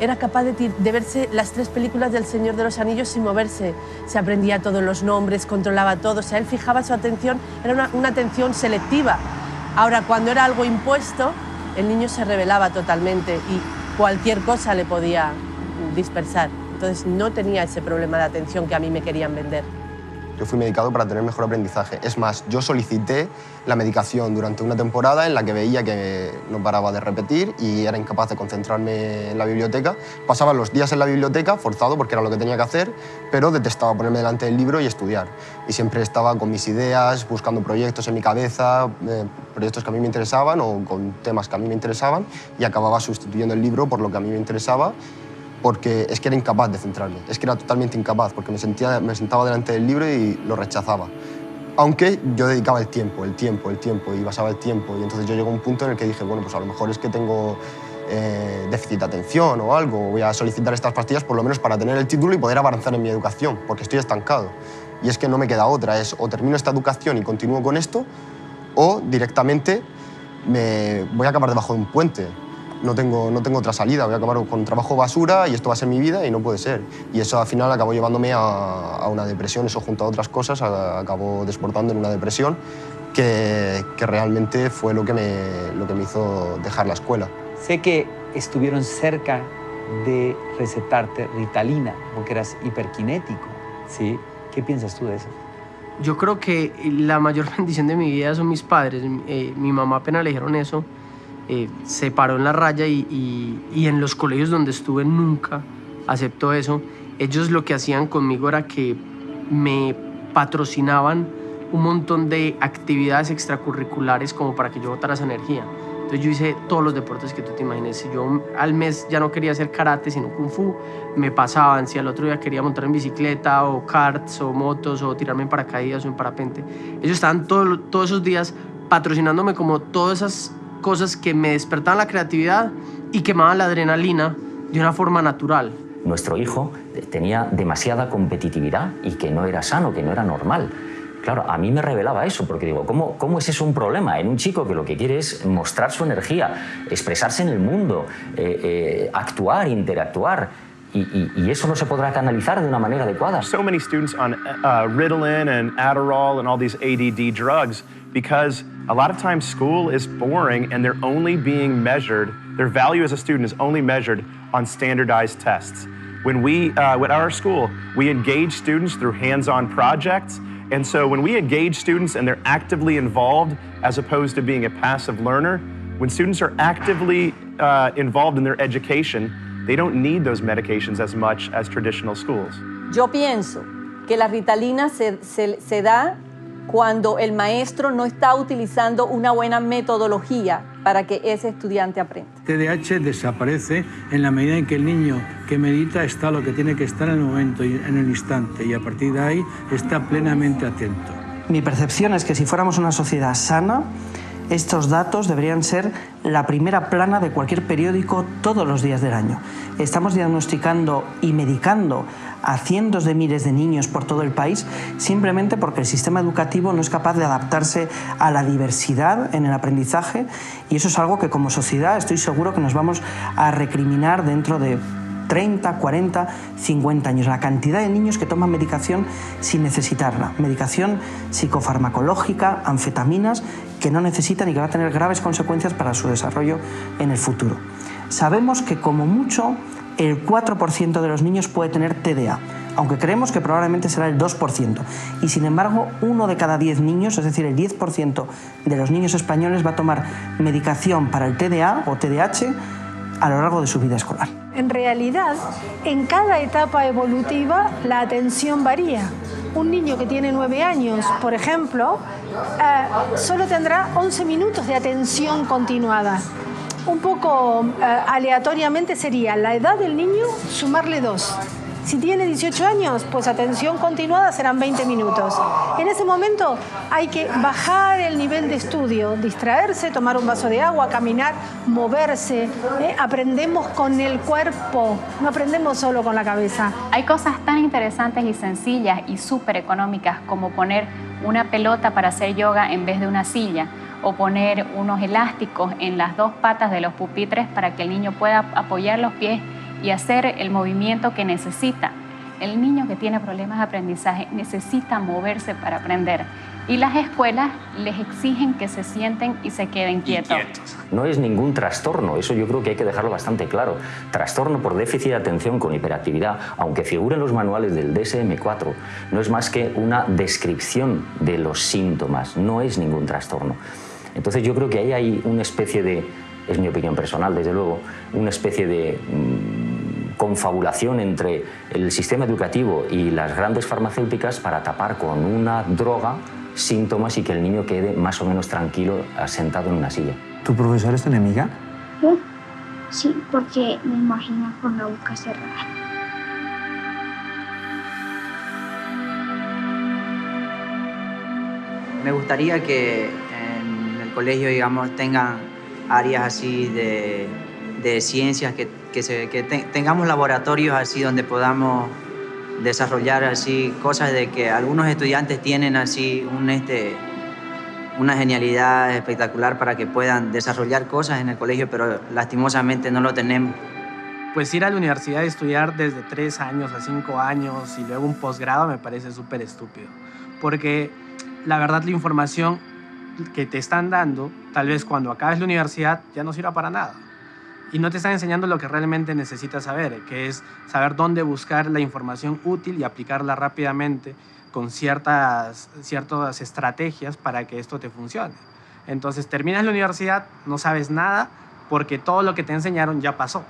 era capaz de verse las 3 películas del Señor de los Anillos sin moverse. Se aprendía todos los nombres, controlaba todo, o sea, él fijaba su atención, era una atención selectiva. Ahora, cuando era algo impuesto, el niño se rebelaba totalmente y cualquier cosa le podía dispersar. Entonces no tenía ese problema de atención que a mí me querían vender. Yo fui medicado para tener mejor aprendizaje. Es más, yo solicité la medicación durante una temporada en la que veía que no paraba de repetir y era incapaz de concentrarme en la biblioteca. Pasaba los días en la biblioteca, forzado porque era lo que tenía que hacer, pero detestaba ponerme delante del libro y estudiar. Y siempre estaba con mis ideas, buscando proyectos en mi cabeza, proyectos que a mí me interesaban o con temas que a mí me interesaban y acababa sustituyendo el libro por lo que a mí me interesaba, porque es que era incapaz de centrarme, es que era totalmente incapaz, porque me sentaba delante del libro y lo rechazaba. Aunque yo dedicaba el tiempo, y basaba el tiempo, y entonces yo llegué a un punto en el que dije, bueno, pues a lo mejor es que tengo déficit de atención o algo, voy a solicitar estas pastillas por lo menos para tener el título y poder avanzar en mi educación, porque estoy estancado. Y es que no me queda otra, es o termino esta educación y continúo con esto, o directamente me voy a acabar debajo de un puente. No tengo otra salida, voy a acabar con trabajo basura y esto va a ser mi vida y no puede ser. Y eso al final acabó llevándome a una depresión, eso junto a otras cosas acabó desbordando en una depresión que realmente fue lo que me hizo dejar la escuela. Sé que estuvieron cerca de recetarte Ritalina porque eras hiperkinético, ¿sí? ¿Qué piensas tú de eso? Yo creo que la mayor bendición de mi vida son mis padres. Mi mamá apenas le dijeron eso, se paró en la raya y en los colegios donde estuve nunca aceptó eso. Ellos lo que hacían conmigo era que me patrocinaban un montón de actividades extracurriculares como para que yo botara esa energía. Entonces yo hice todos los deportes que tú te imagines. Si yo al mes ya no quería hacer karate sino kung fu, me pasaban. Si al otro día quería montar en bicicleta o karts o motos o tirarme en paracaídas o en parapente, ellos estaban todos esos días patrocinándome como todas esas cosas que me despertaban la creatividad y quemaban la adrenalina de una forma natural. Nuestro hijo tenía demasiada competitividad y que no era sano, que no era normal. Claro, a mí me revelaba eso, porque digo, ¿cómo es eso un problema en un chico que lo que quiere es mostrar su energía, expresarse en el mundo, actuar, interactuar? Y eso no se podrá canalizar de una manera adecuada. So many students on Ritalin and Adderall and all these ADD drugs because a lot of times school is boring and they're only being measured, their value as a student is only measured on standardized tests. When we, at our school, we engage students through hands-on projects. And so when we engage students and they're actively involved as opposed to being a passive learner, when students are actively involved in their education, they don't need those medications as much as traditional schools. Yo pienso que la Ritalina se da cuando el maestro no está utilizando una buena metodología para que ese estudiante aprenda. TDAH desaparece en la medida en que el niño que medita está lo que tiene que estar en el momento y en el instante, y a partir de ahí está plenamente atento. Mi percepción es que si fuéramos una sociedad sana, estos datos deberían ser la primera plana de cualquier periódico todos los días del año. Estamos diagnosticando y medicando a cientos de miles de niños por todo el país, simplemente porque el sistema educativo no es capaz de adaptarse a la diversidad en el aprendizaje, y eso es algo que como sociedad estoy seguro que nos vamos a recriminar dentro de 30, 40, 50 años. La cantidad de niños que toman medicación sin necesitarla, medicación psicofarmacológica, anfetaminas, que no necesitan y que va a tener graves consecuencias para su desarrollo en el futuro. Sabemos que como mucho el 4% de los niños puede tener TDA, aunque creemos que probablemente será el 2%. Y sin embargo, 1 de cada 10 niños, es decir, el 10% de los niños españoles va a tomar medicación para el TDA o TDAH a lo largo de su vida escolar. En realidad, en cada etapa evolutiva la atención varía. Un niño que tiene 9 años, por ejemplo, solo tendrá 11 minutos de atención continuada. Un poco aleatoriamente sería la edad del niño sumarle 2. Si tiene 18 años, pues atención continuada serán 20 minutos. En ese momento hay que bajar el nivel de estudio, distraerse, tomar un vaso de agua, caminar, moverse. Aprendemos con el cuerpo, no aprendemos solo con la cabeza. Hay cosas tan interesantes y sencillas y súper económicas como poner una pelota para hacer yoga en vez de una silla, o poner unos elásticos en las 2 patas de los pupitres para que el niño pueda apoyar los pies y hacer el movimiento que necesita. El niño que tiene problemas de aprendizaje necesita moverse para aprender, y las escuelas les exigen que se sienten y se queden quietos. No es ningún trastorno, eso yo creo que hay que dejarlo bastante claro. Trastorno por déficit de atención con hiperactividad, aunque figure en los manuales del DSM-4, no es más que una descripción de los síntomas, no es ningún trastorno. Entonces yo creo que ahí hay una especie de, es mi opinión personal desde luego, una especie de confabulación entre el sistema educativo y las grandes farmacéuticas para tapar con una droga síntomas y que el niño quede más o menos tranquilo sentado en una silla. ¿Tu profesor es tu enemiga? Sí, porque me imagino con la boca cerrada. Me gustaría que en el colegio, digamos, tengan áreas así de ciencias, que tengamos laboratorios así donde podamos desarrollar así cosas de que algunos estudiantes tienen así una genialidad espectacular para que puedan desarrollar cosas en el colegio, pero lastimosamente no lo tenemos. Pues ir a la universidad y estudiar desde 3 años a 5 años y luego un posgrado me parece súper estúpido, porque la verdad la información que te están dando, tal vez cuando acabes la universidad ya no sirva para nada. Y no te están enseñando lo que realmente necesitas saber, que es saber dónde buscar la información útil y aplicarla rápidamente con ciertas estrategias para que esto te funcione. Entonces terminas la universidad, no sabes nada, porque todo lo que te enseñaron ya pasó.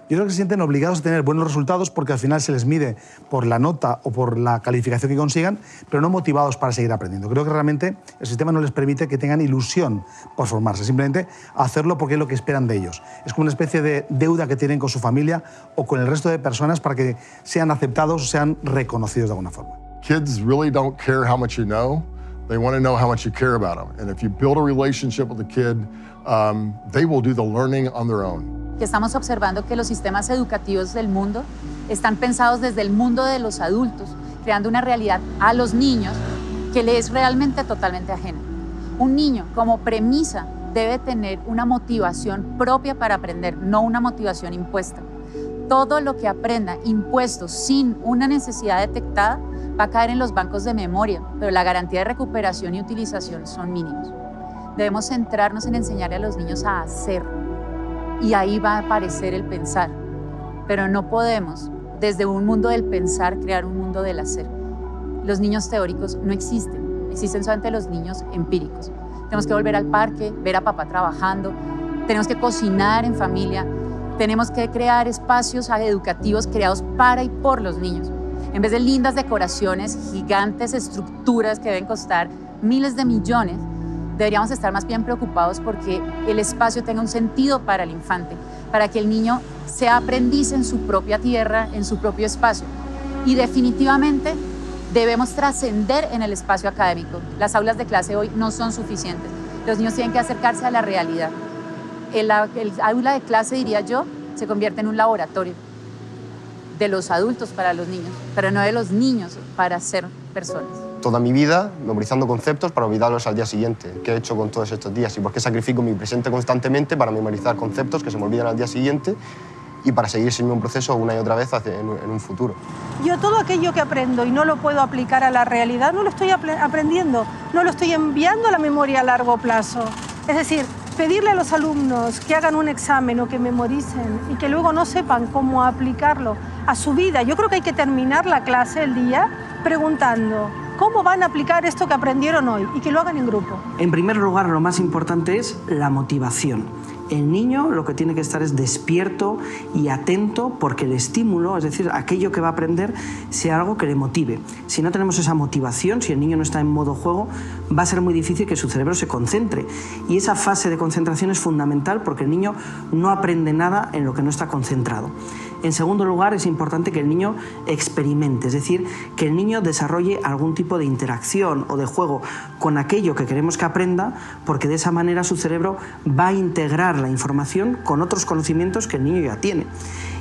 Yo creo que se sienten obligados a tener buenos resultados porque al final se les mide por la nota o por la calificación que consigan, pero no motivados para seguir aprendiendo. Creo que realmente el sistema no les permite que tengan ilusión por formarse, simplemente hacerlo porque es lo que esperan de ellos. Es como una especie de deuda que tienen con su familia o con el resto de personas para que sean aceptados o sean reconocidos de alguna forma. Kids really don't care how much you know. They want to know how much you care about them. And if you build a relationship with the kid, they will do the learning on their own. Que estamos observando que los sistemas educativos del mundo están pensados desde el mundo de los adultos, creando una realidad a los niños que le es realmente totalmente ajena. Un niño, como premisa, debe tener una motivación propia para aprender, no una motivación impuesta. Todo lo que aprenda impuesto sin una necesidad detectada va a caer en los bancos de memoria, pero la garantía de recuperación y utilización son mínimos. Debemos centrarnos en enseñarle a los niños a hacer, y ahí va a aparecer el pensar. Pero no podemos, desde un mundo del pensar, crear un mundo del hacer. Los niños teóricos no existen, existen solamente los niños empíricos. Tenemos que volver al parque, ver a papá trabajando, tenemos que cocinar en familia, tenemos que crear espacios educativos creados para y por los niños. En vez de lindas decoraciones, gigantes estructuras que deben costar miles de millones, deberíamos estar más bien preocupados porque el espacio tenga un sentido para el infante, para que el niño sea aprendiz en su propia tierra, en su propio espacio. Y definitivamente debemos trascender en el espacio académico. Las aulas de clase hoy no son suficientes. Los niños tienen que acercarse a la realidad. El aula de clase, diría yo, se convierte en un laboratorio. de los adultos para los niños, pero no de los niños para ser personas. Toda mi vida memorizando conceptos para olvidarlos al día siguiente. ¿Qué he hecho con todos estos días? ¿Y por qué sacrifico mi presente constantemente para memorizar conceptos que se me olvidan al día siguiente y para seguir sin un proceso una y otra vez en un futuro? Yo todo aquello que aprendo y no lo puedo aplicar a la realidad, no lo estoy aprendiendo, no lo estoy enviando a la memoria a largo plazo. Es decir, pedirle a los alumnos que hagan un examen o que memoricen y que luego no sepan cómo aplicarlo a su vida. Yo creo que hay que terminar la clase, el día, preguntando cómo van a aplicar esto que aprendieron hoy y que lo hagan en grupo. En primer lugar, lo más importante es la motivación. El niño lo que tiene que estar es despierto y atento porque el estímulo, es decir, aquello que va a aprender, sea algo que le motive. Si no tenemos esa motivación, si el niño no está en modo juego, va a ser muy difícil que su cerebro se concentre. Y esa fase de concentración es fundamental porque el niño no aprende nada en lo que no está concentrado. En segundo lugar, es importante que el niño experimente, es decir, que el niño desarrolle algún tipo de interacción o de juego con aquello que queremos que aprenda, porque de esa manera su cerebro va a integrar la información con otros conocimientos que el niño ya tiene.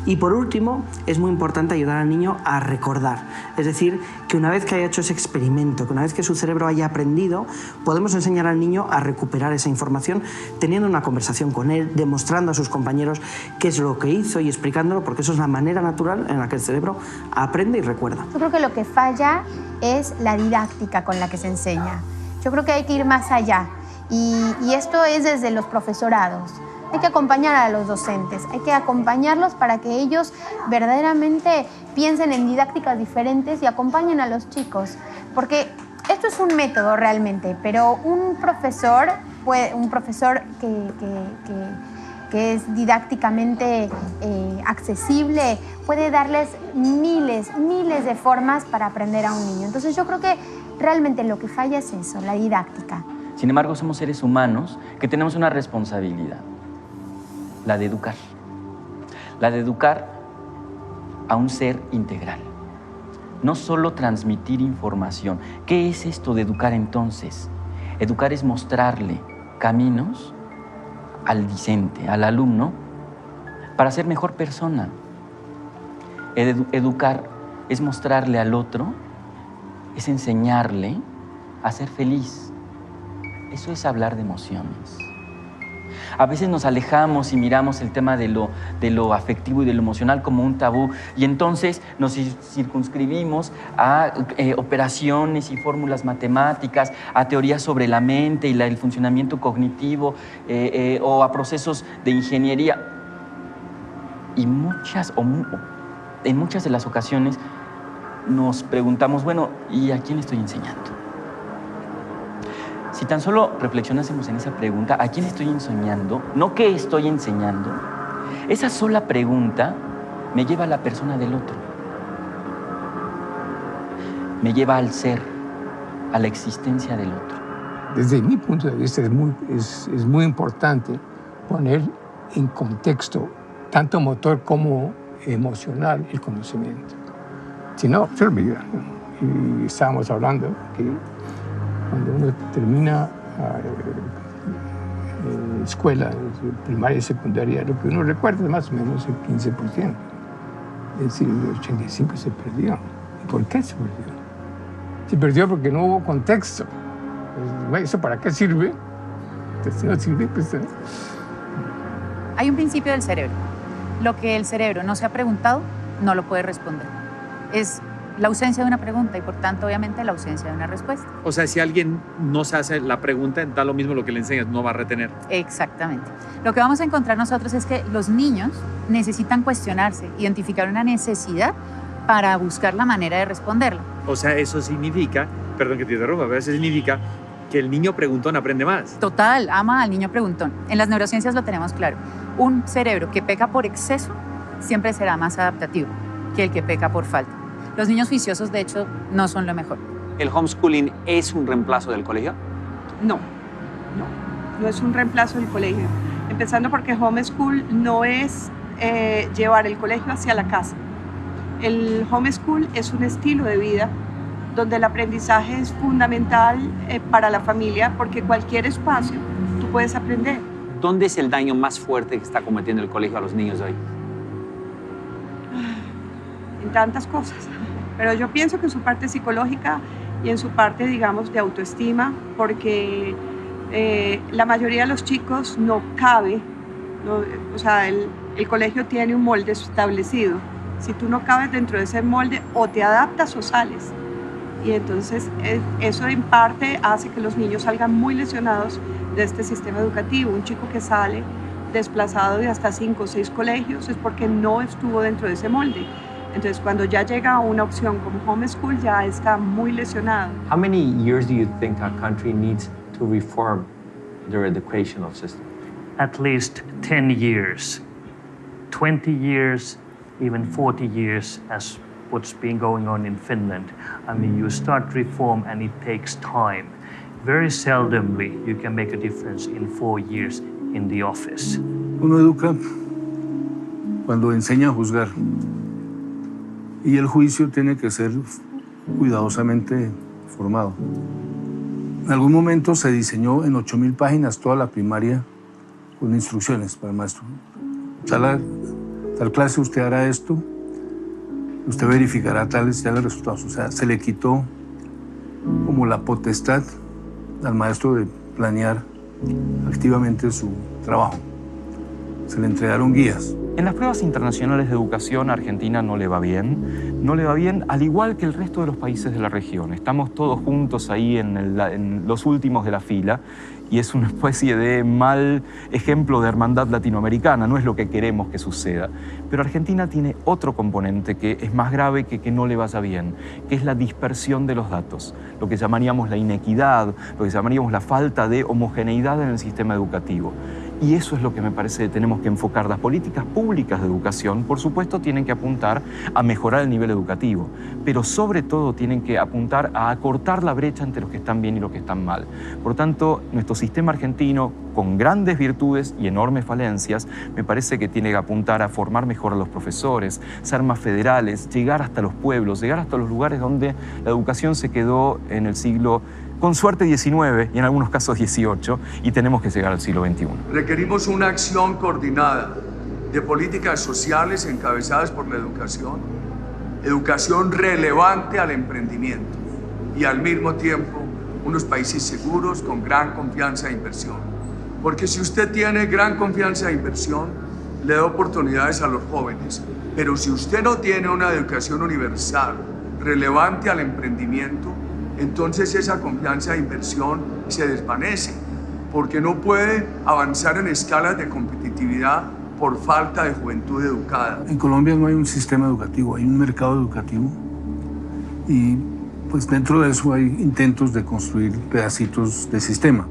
Y por último, es muy importante ayudar al niño a recordar, es decir, que una vez que haya hecho ese experimento, que una vez que su cerebro haya aprendido, podemos enseñar al niño a recuperar esa información teniendo una conversación con él, demostrando a sus compañeros qué es lo que hizo y explicándolo, porque eso es la manera natural en la que el cerebro aprende y recuerda. Yo creo que lo que falla es la didáctica con la que se enseña. Yo creo que hay que ir más allá y esto es desde los profesorados. Hay que acompañar a los docentes, hay que acompañarlos para que ellos verdaderamente piensen en didácticas diferentes y acompañen a los chicos. Porque esto es un método realmente, pero un profesor que es didácticamente accesible puede darles miles de formas para aprender a un niño. Entonces yo creo que realmente lo que falla es eso, la didáctica. Sin embargo, somos seres humanos que tenemos una responsabilidad. La de educar a un ser integral. No solo transmitir información. ¿Qué es esto de educar entonces? Educar es mostrarle caminos al discente, al alumno, para ser mejor persona. Educar es mostrarle al otro, es enseñarle a ser feliz. Eso es hablar de emociones. A veces nos alejamos y miramos el tema de lo afectivo y de lo emocional como un tabú y entonces nos circunscribimos a operaciones y fórmulas matemáticas, a teorías sobre la mente y el funcionamiento cognitivo o a procesos de ingeniería. Y en muchas de las ocasiones nos preguntamos, bueno, ¿y a quién estoy enseñando? Si tan solo reflexionásemos en esa pregunta, ¿a quién estoy enseñando? No qué estoy enseñando. Esa sola pregunta me lleva a la persona del otro. Me lleva al ser, a la existencia del otro. Desde mi punto de vista es muy importante poner en contexto, tanto motor como emocional, el conocimiento. Si no, se olvida. Y estábamos hablando que cuando uno termina escuela, primaria y secundaria, lo que uno recuerda es más o menos el 15%. Es decir, el 85% se perdió. ¿Y por qué se perdió? Se perdió porque no hubo contexto. Pues, ¿eso para qué sirve? Entonces, no sirve, pues... Hay un principio del cerebro. Lo que el cerebro no se ha preguntado, no lo puede responder. Es la ausencia de una pregunta y, por tanto, obviamente, la ausencia de una respuesta. O sea, si alguien no se hace la pregunta, da lo mismo lo que le enseñas, no va a retener. Exactamente. Lo que vamos a encontrar nosotros es que los niños necesitan cuestionarse, identificar una necesidad para buscar la manera de responderla. O sea, eso significa, perdón que te interrumpa, pero eso significa que el niño preguntón aprende más. Total, ama al niño preguntón. En las neurociencias lo tenemos claro. Un cerebro que peca por exceso siempre será más adaptativo que el que peca por falta. Los niños juiciosos, de hecho, no son lo mejor. ¿El homeschooling es un reemplazo del colegio? No es un reemplazo del colegio. Empezando porque homeschool no es llevar el colegio hacia la casa. El homeschool es un estilo de vida donde el aprendizaje es fundamental para la familia porque cualquier espacio tú puedes aprender. ¿Dónde es el daño más fuerte que está cometiendo el colegio a los niños de hoy? en tantas cosas. Pero yo pienso que en su parte psicológica y en su parte, digamos, de autoestima, porque la mayoría de los chicos no cabe, o sea, el colegio tiene un molde establecido. Si tú no cabes dentro de ese molde, o te adaptas o sales. Y entonces eso en parte hace que los niños salgan muy lesionados de este sistema educativo. Un chico que sale desplazado de hasta 5 o 6 colegios es porque no estuvo dentro de ese molde. Entonces, cuando ya llega a una opción como homeschool, ya está muy lesionado. How many years do you think our country needs to reform their educational system? At least 10 years, 20 years, even 40 years, as what's been going on in Finland. I mean, you start reform and it takes time. Very seldomly you can make a difference in 4 years in the office. Uno educa cuando enseña a juzgar. Y el juicio tiene que ser cuidadosamente formado. En algún momento se diseñó en 8.000 páginas toda la primaria con instrucciones para el maestro. Tal clase usted hará esto, usted verificará tales resultados. O sea, se le quitó como la potestad al maestro de planear activamente su trabajo. Se le entregaron guías. En las pruebas internacionales de educación, Argentina no le va bien, al igual que el resto de los países de la región. Estamos todos juntos ahí en los últimos de la fila y es una especie de mal ejemplo de hermandad latinoamericana, no es lo que queremos que suceda. Pero Argentina tiene otro componente que es más grave que no le vaya bien, que es la dispersión de los datos, lo que llamaríamos la inequidad, lo que llamaríamos la falta de homogeneidad en el sistema educativo. Y eso es lo que me parece que tenemos que enfocar. Las políticas públicas de educación, por supuesto, tienen que apuntar a mejorar el nivel educativo, pero sobre todo tienen que apuntar a acortar la brecha entre los que están bien y los que están mal. Por tanto, nuestro sistema argentino, con grandes virtudes y enormes falencias, me parece que tiene que apuntar a formar mejor a los profesores, ser más federales, llegar hasta los pueblos, llegar hasta los lugares donde la educación se quedó en el siglo, con suerte, XIX y en algunos casos XVIII, y tenemos que llegar al siglo XXI. Requerimos una acción coordinada de políticas sociales encabezadas por la educación relevante al emprendimiento y al mismo tiempo unos países seguros con gran confianza de inversión. Porque si usted tiene gran confianza de inversión, le da oportunidades a los jóvenes, pero si usted no tiene una educación universal relevante al emprendimiento, entonces esa confianza de inversión se desvanece, porque no puede avanzar en escalas de competitividad por falta de juventud educada. En Colombia no hay un sistema educativo, hay un mercado educativo y pues dentro de eso hay intentos de construir pedacitos de sistema.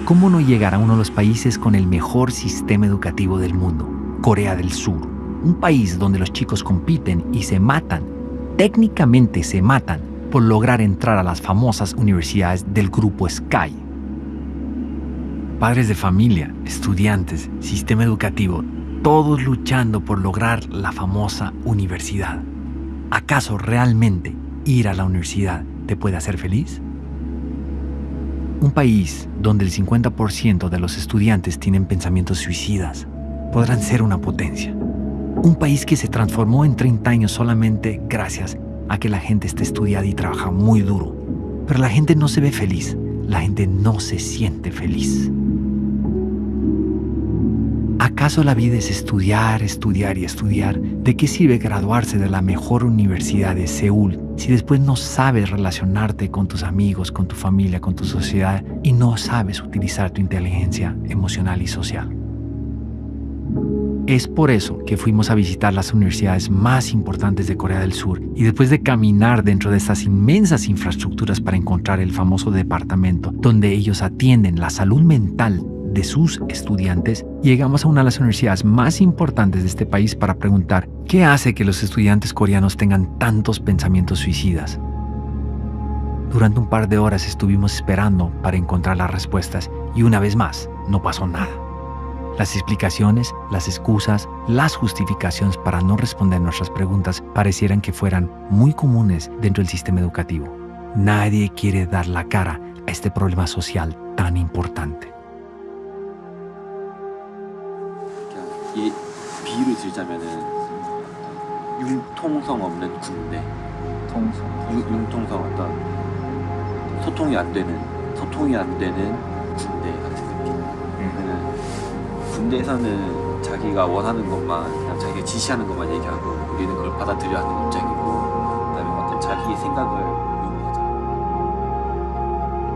¿Cómo no llegar a uno de los países con el mejor sistema educativo del mundo? Corea del Sur, un país donde los chicos compiten y se matan, técnicamente se matan, por lograr entrar a las famosas universidades del grupo SKY. Padres de familia, estudiantes, sistema educativo, todos luchando por lograr la famosa universidad. ¿Acaso realmente ir a la universidad te puede hacer feliz? Un país donde el 50% de los estudiantes tienen pensamientos suicidas podrán ser una potencia. Un país que se transformó en 30 años solamente gracias a que la gente está estudiada y trabaja muy duro. Pero la gente no se ve feliz, la gente no se siente feliz. ¿Acaso la vida es estudiar, estudiar y estudiar? ¿De qué sirve graduarse de la mejor universidad de Seúl si después no sabes relacionarte con tus amigos, con tu familia, con tu sociedad y no sabes utilizar tu inteligencia emocional y social? Es por eso que fuimos a visitar las universidades más importantes de Corea del Sur y después de caminar dentro de estas inmensas infraestructuras para encontrar el famoso departamento donde ellos atienden la salud mental de sus estudiantes, llegamos a una de las universidades más importantes de este país para preguntar ¿qué hace que los estudiantes coreanos tengan tantos pensamientos suicidas? Durante un par de horas estuvimos esperando para encontrar las respuestas y una vez más no pasó nada. Las explicaciones, las excusas, las justificaciones para no responder nuestras preguntas parecieran que fueran muy comunes dentro del sistema educativo. Nadie quiere dar la cara a este problema social tan importante. 이 비유를 들자면은 융통성 없는 군대, 융통성 어떤 소통이 안 되는 군대 같은 느낌. 그러면 군대에서는 자기가 원하는 것만, 그냥 자기가 지시하는 것만 얘기하고 우리는 그걸 받아들여야 하는 입장이고, 그다음에 어떤 자기의 생각을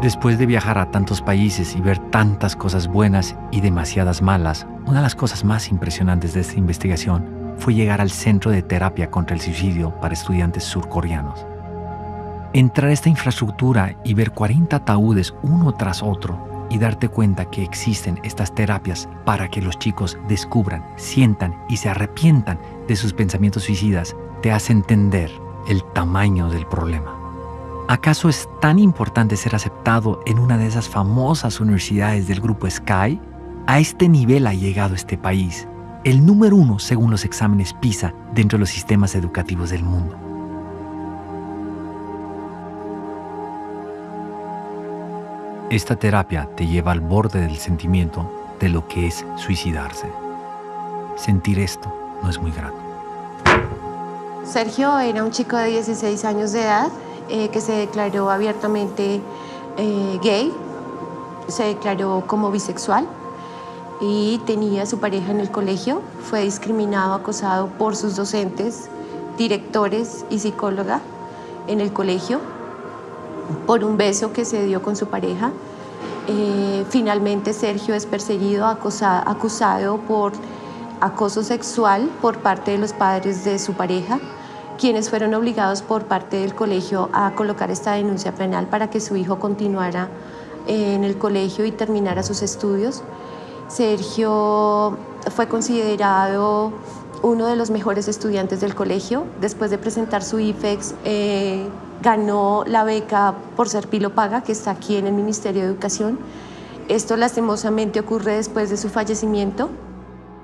Después de viajar a tantos países y ver tantas cosas buenas y demasiadas malas, una de las cosas más impresionantes de esta investigación fue llegar al Centro de Terapia contra el Suicidio para Estudiantes Surcoreanos. Entrar a esta infraestructura y ver 40 ataúdes uno tras otro y darte cuenta que existen estas terapias para que los chicos descubran, sientan y se arrepientan de sus pensamientos suicidas te hace entender el tamaño del problema. ¿Acaso es tan importante ser aceptado en una de esas famosas universidades del grupo Sky? A este nivel ha llegado este país, el número 1 según los exámenes PISA dentro de los sistemas educativos del mundo. Esta terapia te lleva al borde del sentimiento de lo que es suicidarse. Sentir esto no es muy grato. Sergio era un chico de 16 años de edad que se declaró abiertamente gay, se declaró como bisexual y tenía a su pareja en el colegio. Fue discriminado, acosado por sus docentes, directores y psicóloga en el colegio por un beso que se dio con su pareja. Finalmente Sergio es perseguido, acusado por acoso sexual por parte de los padres de su pareja, quienes fueron obligados por parte del colegio a colocar esta denuncia penal para que su hijo continuara en el colegio y terminara sus estudios. Sergio fue considerado uno de los mejores estudiantes del colegio. Después de presentar su IFEX, ganó la beca por ser Pilopaga, que está aquí en el Ministerio de Educación. Esto lastimosamente ocurre después de su fallecimiento.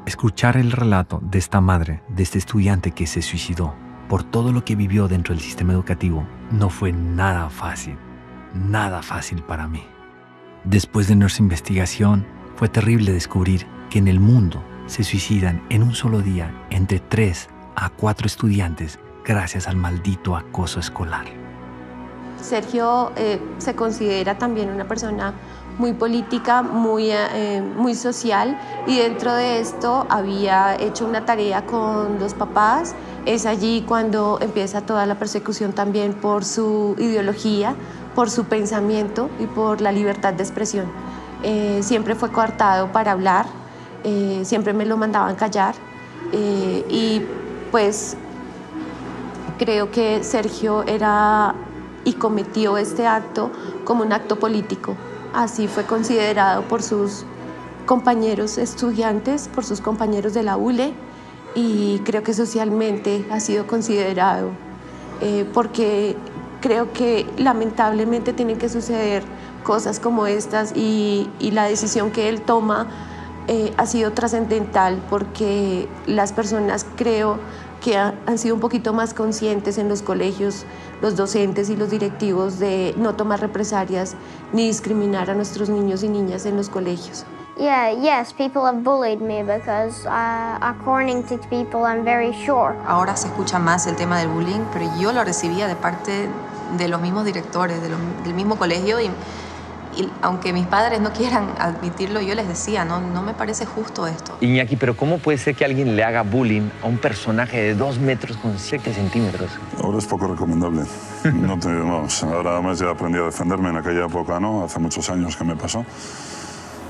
Escuchar el relato de esta madre, de este estudiante que se suicidó, por todo lo que vivió dentro del sistema educativo, no fue nada fácil para mí. Después de nuestra investigación, fue terrible descubrir que en el mundo se suicidan en un solo día entre 3 a 4 estudiantes gracias al maldito acoso escolar. Sergio se considera también una persona muy política, muy social, y dentro de esto había hecho una tarea con los papás. Es allí cuando empieza toda la persecución también por su ideología, por su pensamiento y por la libertad de expresión. Siempre fue coartado para hablar, siempre me lo mandaban callar y pues creo que Sergio era y cometió este acto como un acto político. Así fue considerado por sus compañeros estudiantes, por sus compañeros de la ULE, y creo que socialmente ha sido considerado, porque creo que lamentablemente tienen que suceder cosas como estas y la decisión que él toma ha sido trascendental, porque las personas creo que han sido un poquito más conscientes en los colegios, los docentes y los directivos, de no tomar represalias ni discriminar a nuestros niños y niñas en los colegios. Yes, people have bullied me because according to people I'm very short. Ahora se escucha más el tema del bullying, pero yo lo recibía de parte de los mismos directores, del mismo colegio, y aunque mis padres no quieran admitirlo, yo les decía, no me parece justo esto. Iñaki, pero ¿cómo puede ser que alguien le haga bullying a un personaje de 2 metros con 7 centímetros? Ahora es poco recomendable. Ahora además ya aprendí a defenderme. En aquella época no, hace muchos años que me pasó.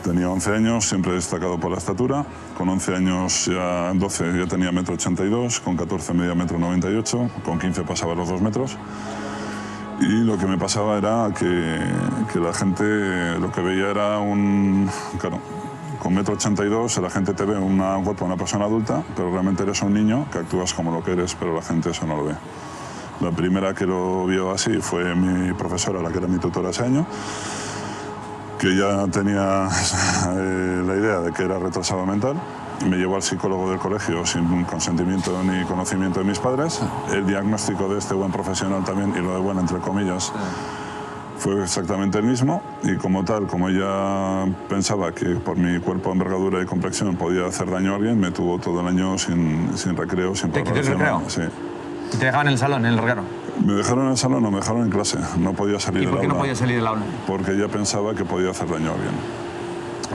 Tenía 11 años, siempre he destacado por la estatura. Con 11 años, 12 ya tenía 1,82 m, con 14 medía 1,98 m, con 15 pasaba los 2 metros. Y lo que me pasaba era que la gente lo que veía era claro, con 1,82 m la gente te ve un cuerpo de una persona adulta, pero realmente eres un niño que actúas como lo que eres, pero la gente eso no lo ve. La primera que lo vio así fue mi profesora, la que era mi tutora ese año, que ya tenía la idea de que era retrasado mental. Me llevó al psicólogo del colegio sin consentimiento ni conocimiento de mis padres. El diagnóstico de este buen profesional también, y lo de bueno entre comillas, fue exactamente el mismo. Y como tal, como ella pensaba que por mi cuerpo, envergadura y complexión podía hacer daño a alguien, me tuvo todo el año sin recreo, sin ¿Te quitó el recreo? Sí. ¿Y te dejaban en el salón, en el recreo? Me dejaron en el salón, no, me dejaron en clase. No podía salir del aula. ¿Y por qué no podía salir del aula? Porque ella pensaba que podía hacer daño a alguien.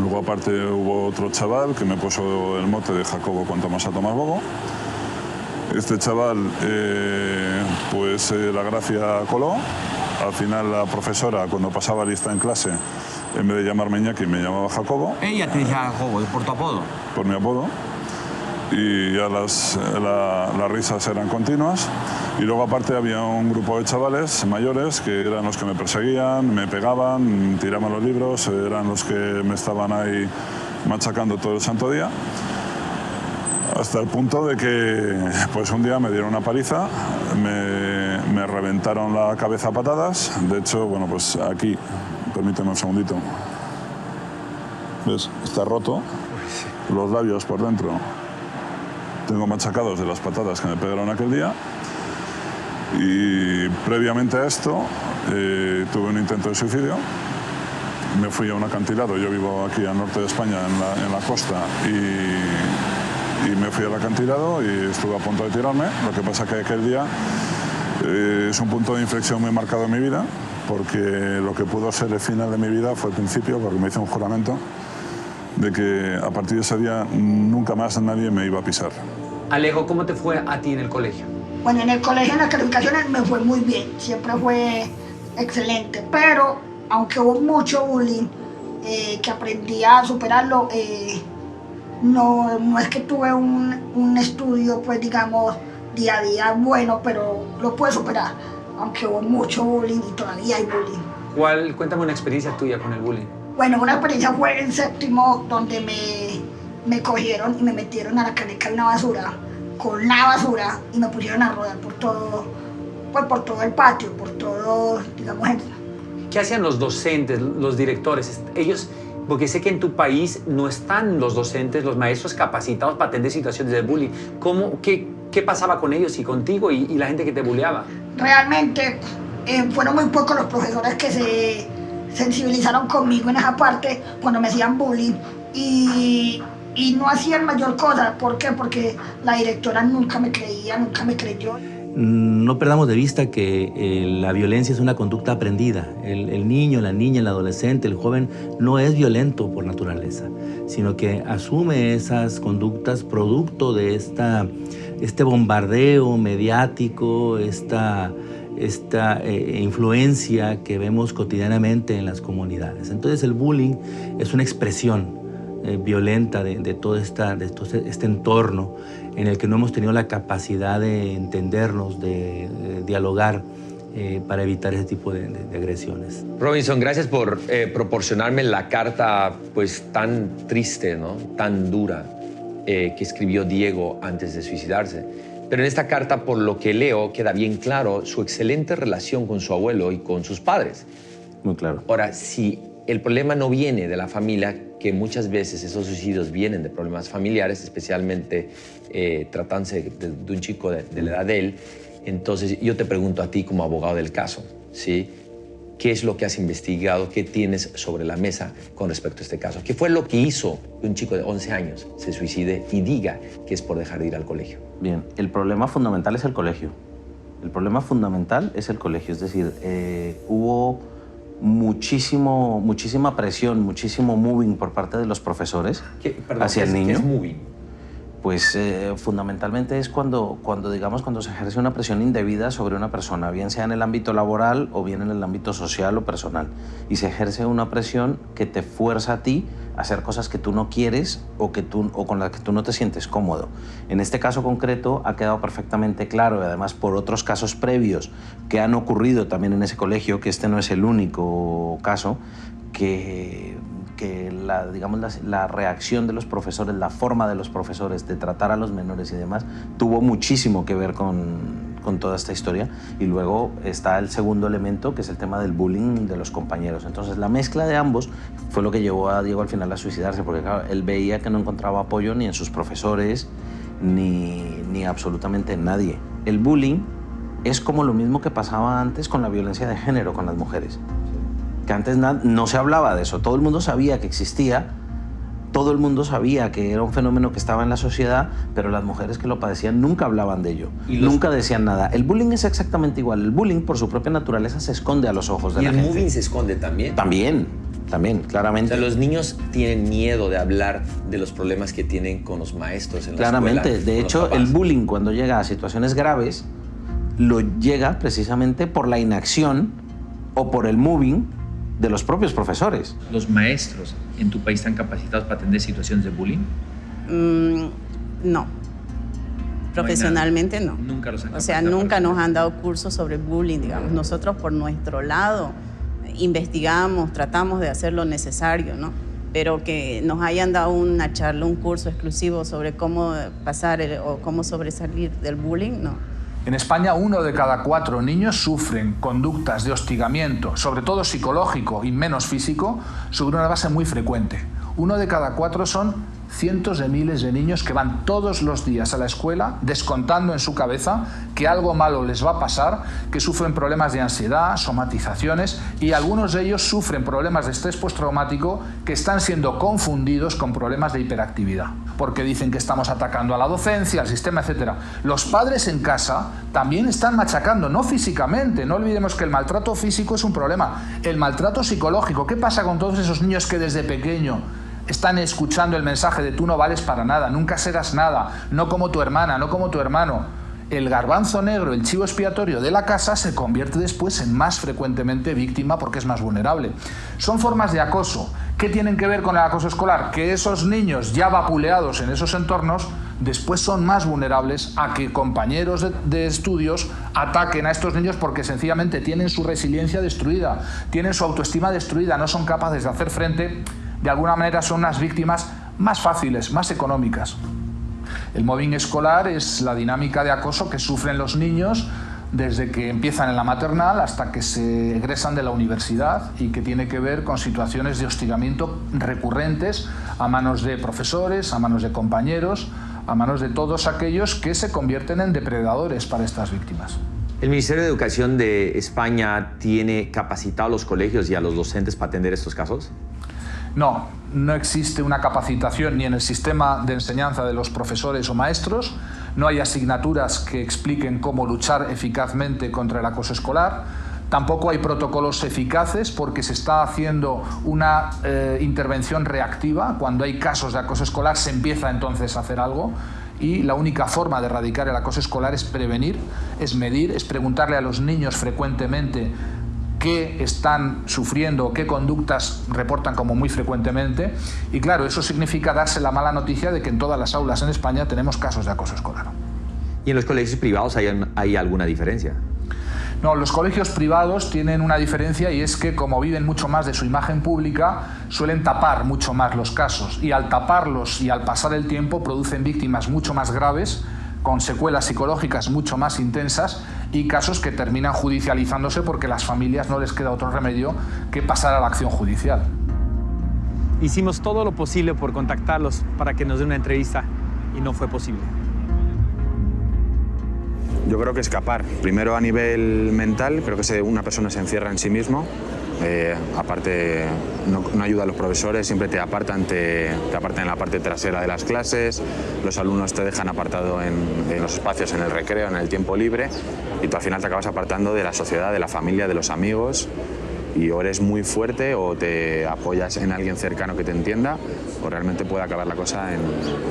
Luego, aparte, hubo otro chaval que me puso el mote de Jacobo cuanto más a tomar bobo. Este chaval, pues la gracia coló. Al final, la profesora, cuando pasaba lista en clase, en vez de llamarme Iñaki, me llamaba Jacobo. Ella te decía Jacobo, ¿por tu apodo? Por mi apodo. Y ya las risas eran continuas. Y luego, aparte, había un grupo de chavales mayores que eran los que me perseguían, me pegaban, tiraban los libros, eran los que me estaban ahí machacando todo el santo día. Hasta el punto de que pues un día me dieron una paliza, me reventaron la cabeza a patadas. De hecho, bueno, pues aquí, permíteme un segundito. ¿Ves? Está roto, los labios por dentro. Tengo machacados de las patadas que me pegaron aquel día. Y previamente a esto tuve un intento de suicidio. Me fui a un acantilado, yo vivo aquí al norte de España, en la costa, y me fui al acantilado y estuve a punto de tirarme. Lo que pasa que aquel día es un punto de inflexión muy marcado en mi vida, porque lo que pudo ser el final de mi vida fue el principio, porque me hice un juramento de que a partir de ese día nunca más nadie me iba a pisar. Alejo, ¿cómo te fue a ti en el colegio? Bueno, en el colegio, en las calificaciones me fue muy bien, siempre fue excelente, pero aunque hubo mucho bullying, que aprendí a superarlo, no es que tuve un estudio, pues digamos, día a día bueno, pero lo pude superar, aunque hubo mucho bullying y todavía hay bullying. Cuéntame una experiencia tuya con el bullying. Bueno, una experiencia fue en séptimo, donde me cogieron y me metieron a la caneca de una basura, con la basura, y me pusieron a rodar por todo el patio, por todo, digamos, ¿Qué hacían los docentes, los directores? Ellos, porque sé que en tu país no están los docentes, los maestros capacitados para atender situaciones de bullying. ¿Qué pasaba con ellos y contigo y la gente que te bulleaba? Realmente fueron muy pocos los profesores que se sensibilizaron conmigo en esa parte cuando me hacían bullying y no hacían mayor cosa. ¿Por qué? Porque la directora nunca me creía, nunca me creyó. No perdamos de vista que la violencia es una conducta aprendida. El niño, la niña, el adolescente, el joven no es violento por naturaleza, sino que asume esas conductas producto de este bombardeo mediático, esta influencia que vemos cotidianamente en las comunidades. Entonces el bullying es una expresión violenta de todo este entorno en el que no hemos tenido la capacidad de entendernos, de dialogar para evitar ese tipo de agresiones. Robinson, gracias por proporcionarme la carta pues tan triste, ¿no? Tan dura que escribió Diego antes de suicidarse. Pero en esta carta, por lo que leo, queda bien claro su excelente relación con su abuelo y con sus padres. Muy claro. Ahora, si el problema no viene de la familia, que muchas veces esos suicidios vienen de problemas familiares, especialmente tratándose de un chico de la edad de él, entonces yo te pregunto a ti como abogado del caso, ¿sí? ¿Qué es lo que has investigado? ¿Qué tienes sobre la mesa con respecto a este caso? ¿Qué fue lo que hizo que un chico de 11 años se suicide y diga que es por dejar de ir al colegio? Bien, el problema fundamental es el colegio. El problema fundamental es el colegio, es decir, hubo muchísima presión, muchísimo moving por parte de los profesores hacia el niño. ¿Qué es moving? Pues fundamentalmente es cuando se ejerce una presión indebida sobre una persona, bien sea en el ámbito laboral o bien en el ámbito social o personal. Y se ejerce una presión que te fuerza a ti a hacer cosas que tú no quieres o con las que tú no te sientes cómodo. En este caso concreto ha quedado perfectamente claro, y además por otros casos previos que han ocurrido también en ese colegio, que este no es el único caso, que la reacción de los profesores, la forma de los profesores de tratar a los menores y demás, tuvo muchísimo que ver con con toda esta historia. Y luego está el segundo elemento, que es el tema del bullying de los compañeros. Entonces la mezcla de ambos fue lo que llevó a Diego al final a suicidarse, porque claro, él veía que no encontraba apoyo ni en sus profesores, ni absolutamente en nadie. El bullying es como lo mismo que pasaba antes con la violencia de género con las mujeres. Que antes no se hablaba de eso, todo el mundo sabía que existía, todo el mundo sabía que era un fenómeno que estaba en la sociedad, pero las mujeres que lo padecían nunca hablaban de ello, nunca decían nada. El bullying es exactamente igual, el bullying por su propia naturaleza se esconde a los ojos de la gente. ¿Y el mobbing se esconde también? También, claramente. O sea, los niños tienen miedo de hablar de los problemas que tienen con los maestros en la claramente. escuela. De hecho, el bullying cuando llega a situaciones graves, lo llega precisamente por la inacción o por el moving de los propios profesores. ¿Los maestros en tu país están capacitados para atender situaciones de bullying? No. Profesionalmente no. Nunca los han capacitado. O sea, nunca nos han dado cursos sobre bullying, digamos. Nosotros por nuestro lado investigamos, tratamos de hacer lo necesario, ¿no? Pero que nos hayan dado una charla, un curso exclusivo sobre cómo pasar o cómo sobresalir del bullying, no. En España, 1 de cada 4 niños sufren conductas de hostigamiento, sobre todo psicológico y menos físico, sobre una base muy frecuente. 1 de cada 4 son cientos de miles de niños que van todos los días a la escuela descontando en su cabeza que algo malo les va a pasar, que sufren problemas de ansiedad, somatizaciones, y algunos de ellos sufren problemas de estrés postraumático que están siendo confundidos con problemas de hiperactividad, porque dicen que estamos atacando a la docencia, al sistema, etc. Los padres en casa también están machacando, no físicamente, no olvidemos que el maltrato físico es un problema, el maltrato psicológico. ¿Qué pasa con todos esos niños que desde pequeño están escuchando el mensaje de tú no vales para nada, nunca serás nada, no como tu hermana, no como tu hermano? El garbanzo negro, el chivo expiatorio de la casa, se convierte después en más frecuentemente víctima porque es más vulnerable. Son formas de acoso. ¿Qué tienen que ver con el acoso escolar? Que esos niños ya vapuleados en esos entornos después son más vulnerables a que compañeros de estudios ataquen a estos niños porque sencillamente tienen su resiliencia destruida, tienen su autoestima destruida, no son capaces de hacer frente. De alguna manera son unas víctimas más fáciles, más económicas. El mobbing escolar es la dinámica de acoso que sufren los niños desde que empiezan en la maternal hasta que se egresan de la universidad, y que tiene que ver con situaciones de hostigamiento recurrentes a manos de profesores, a manos de compañeros, a manos de todos aquellos que se convierten en depredadores para estas víctimas. ¿El Ministerio de Educación de España tiene capacitado a los colegios y a los docentes para atender estos casos? No, no existe una capacitación ni en el sistema de enseñanza de los profesores o maestros, no hay asignaturas que expliquen cómo luchar eficazmente contra el acoso escolar, tampoco hay protocolos eficaces porque se está haciendo una intervención reactiva. Cuando hay casos de acoso escolar se empieza entonces a hacer algo, y la única forma de erradicar el acoso escolar es prevenir, es medir, es preguntarle a los niños frecuentemente qué están sufriendo, qué conductas reportan como muy frecuentemente, y claro, eso significa darse la mala noticia de que en todas las aulas en España tenemos casos de acoso escolar. ¿Y en los colegios privados hay alguna diferencia? No, los colegios privados tienen una diferencia, y es que como viven mucho más de su imagen pública, suelen tapar mucho más los casos, y al taparlos y al pasar el tiempo producen víctimas mucho más graves, con secuelas psicológicas mucho más intensas, y casos que terminan judicializándose porque a las familias no les queda otro remedio que pasar a la acción judicial. Hicimos todo lo posible por contactarlos para que nos den una entrevista y no fue posible. Yo creo que escapar. Primero a nivel mental, creo que una persona se encierra en sí mismo. Aparte, no ayuda a los profesores, siempre te apartan en la parte trasera de las clases, los alumnos te dejan apartado en los espacios, en el recreo, en el tiempo libre, y tú al final te acabas apartando de la sociedad, de la familia, de los amigos, y o eres muy fuerte o te apoyas en alguien cercano que te entienda, o realmente puede acabar la cosa en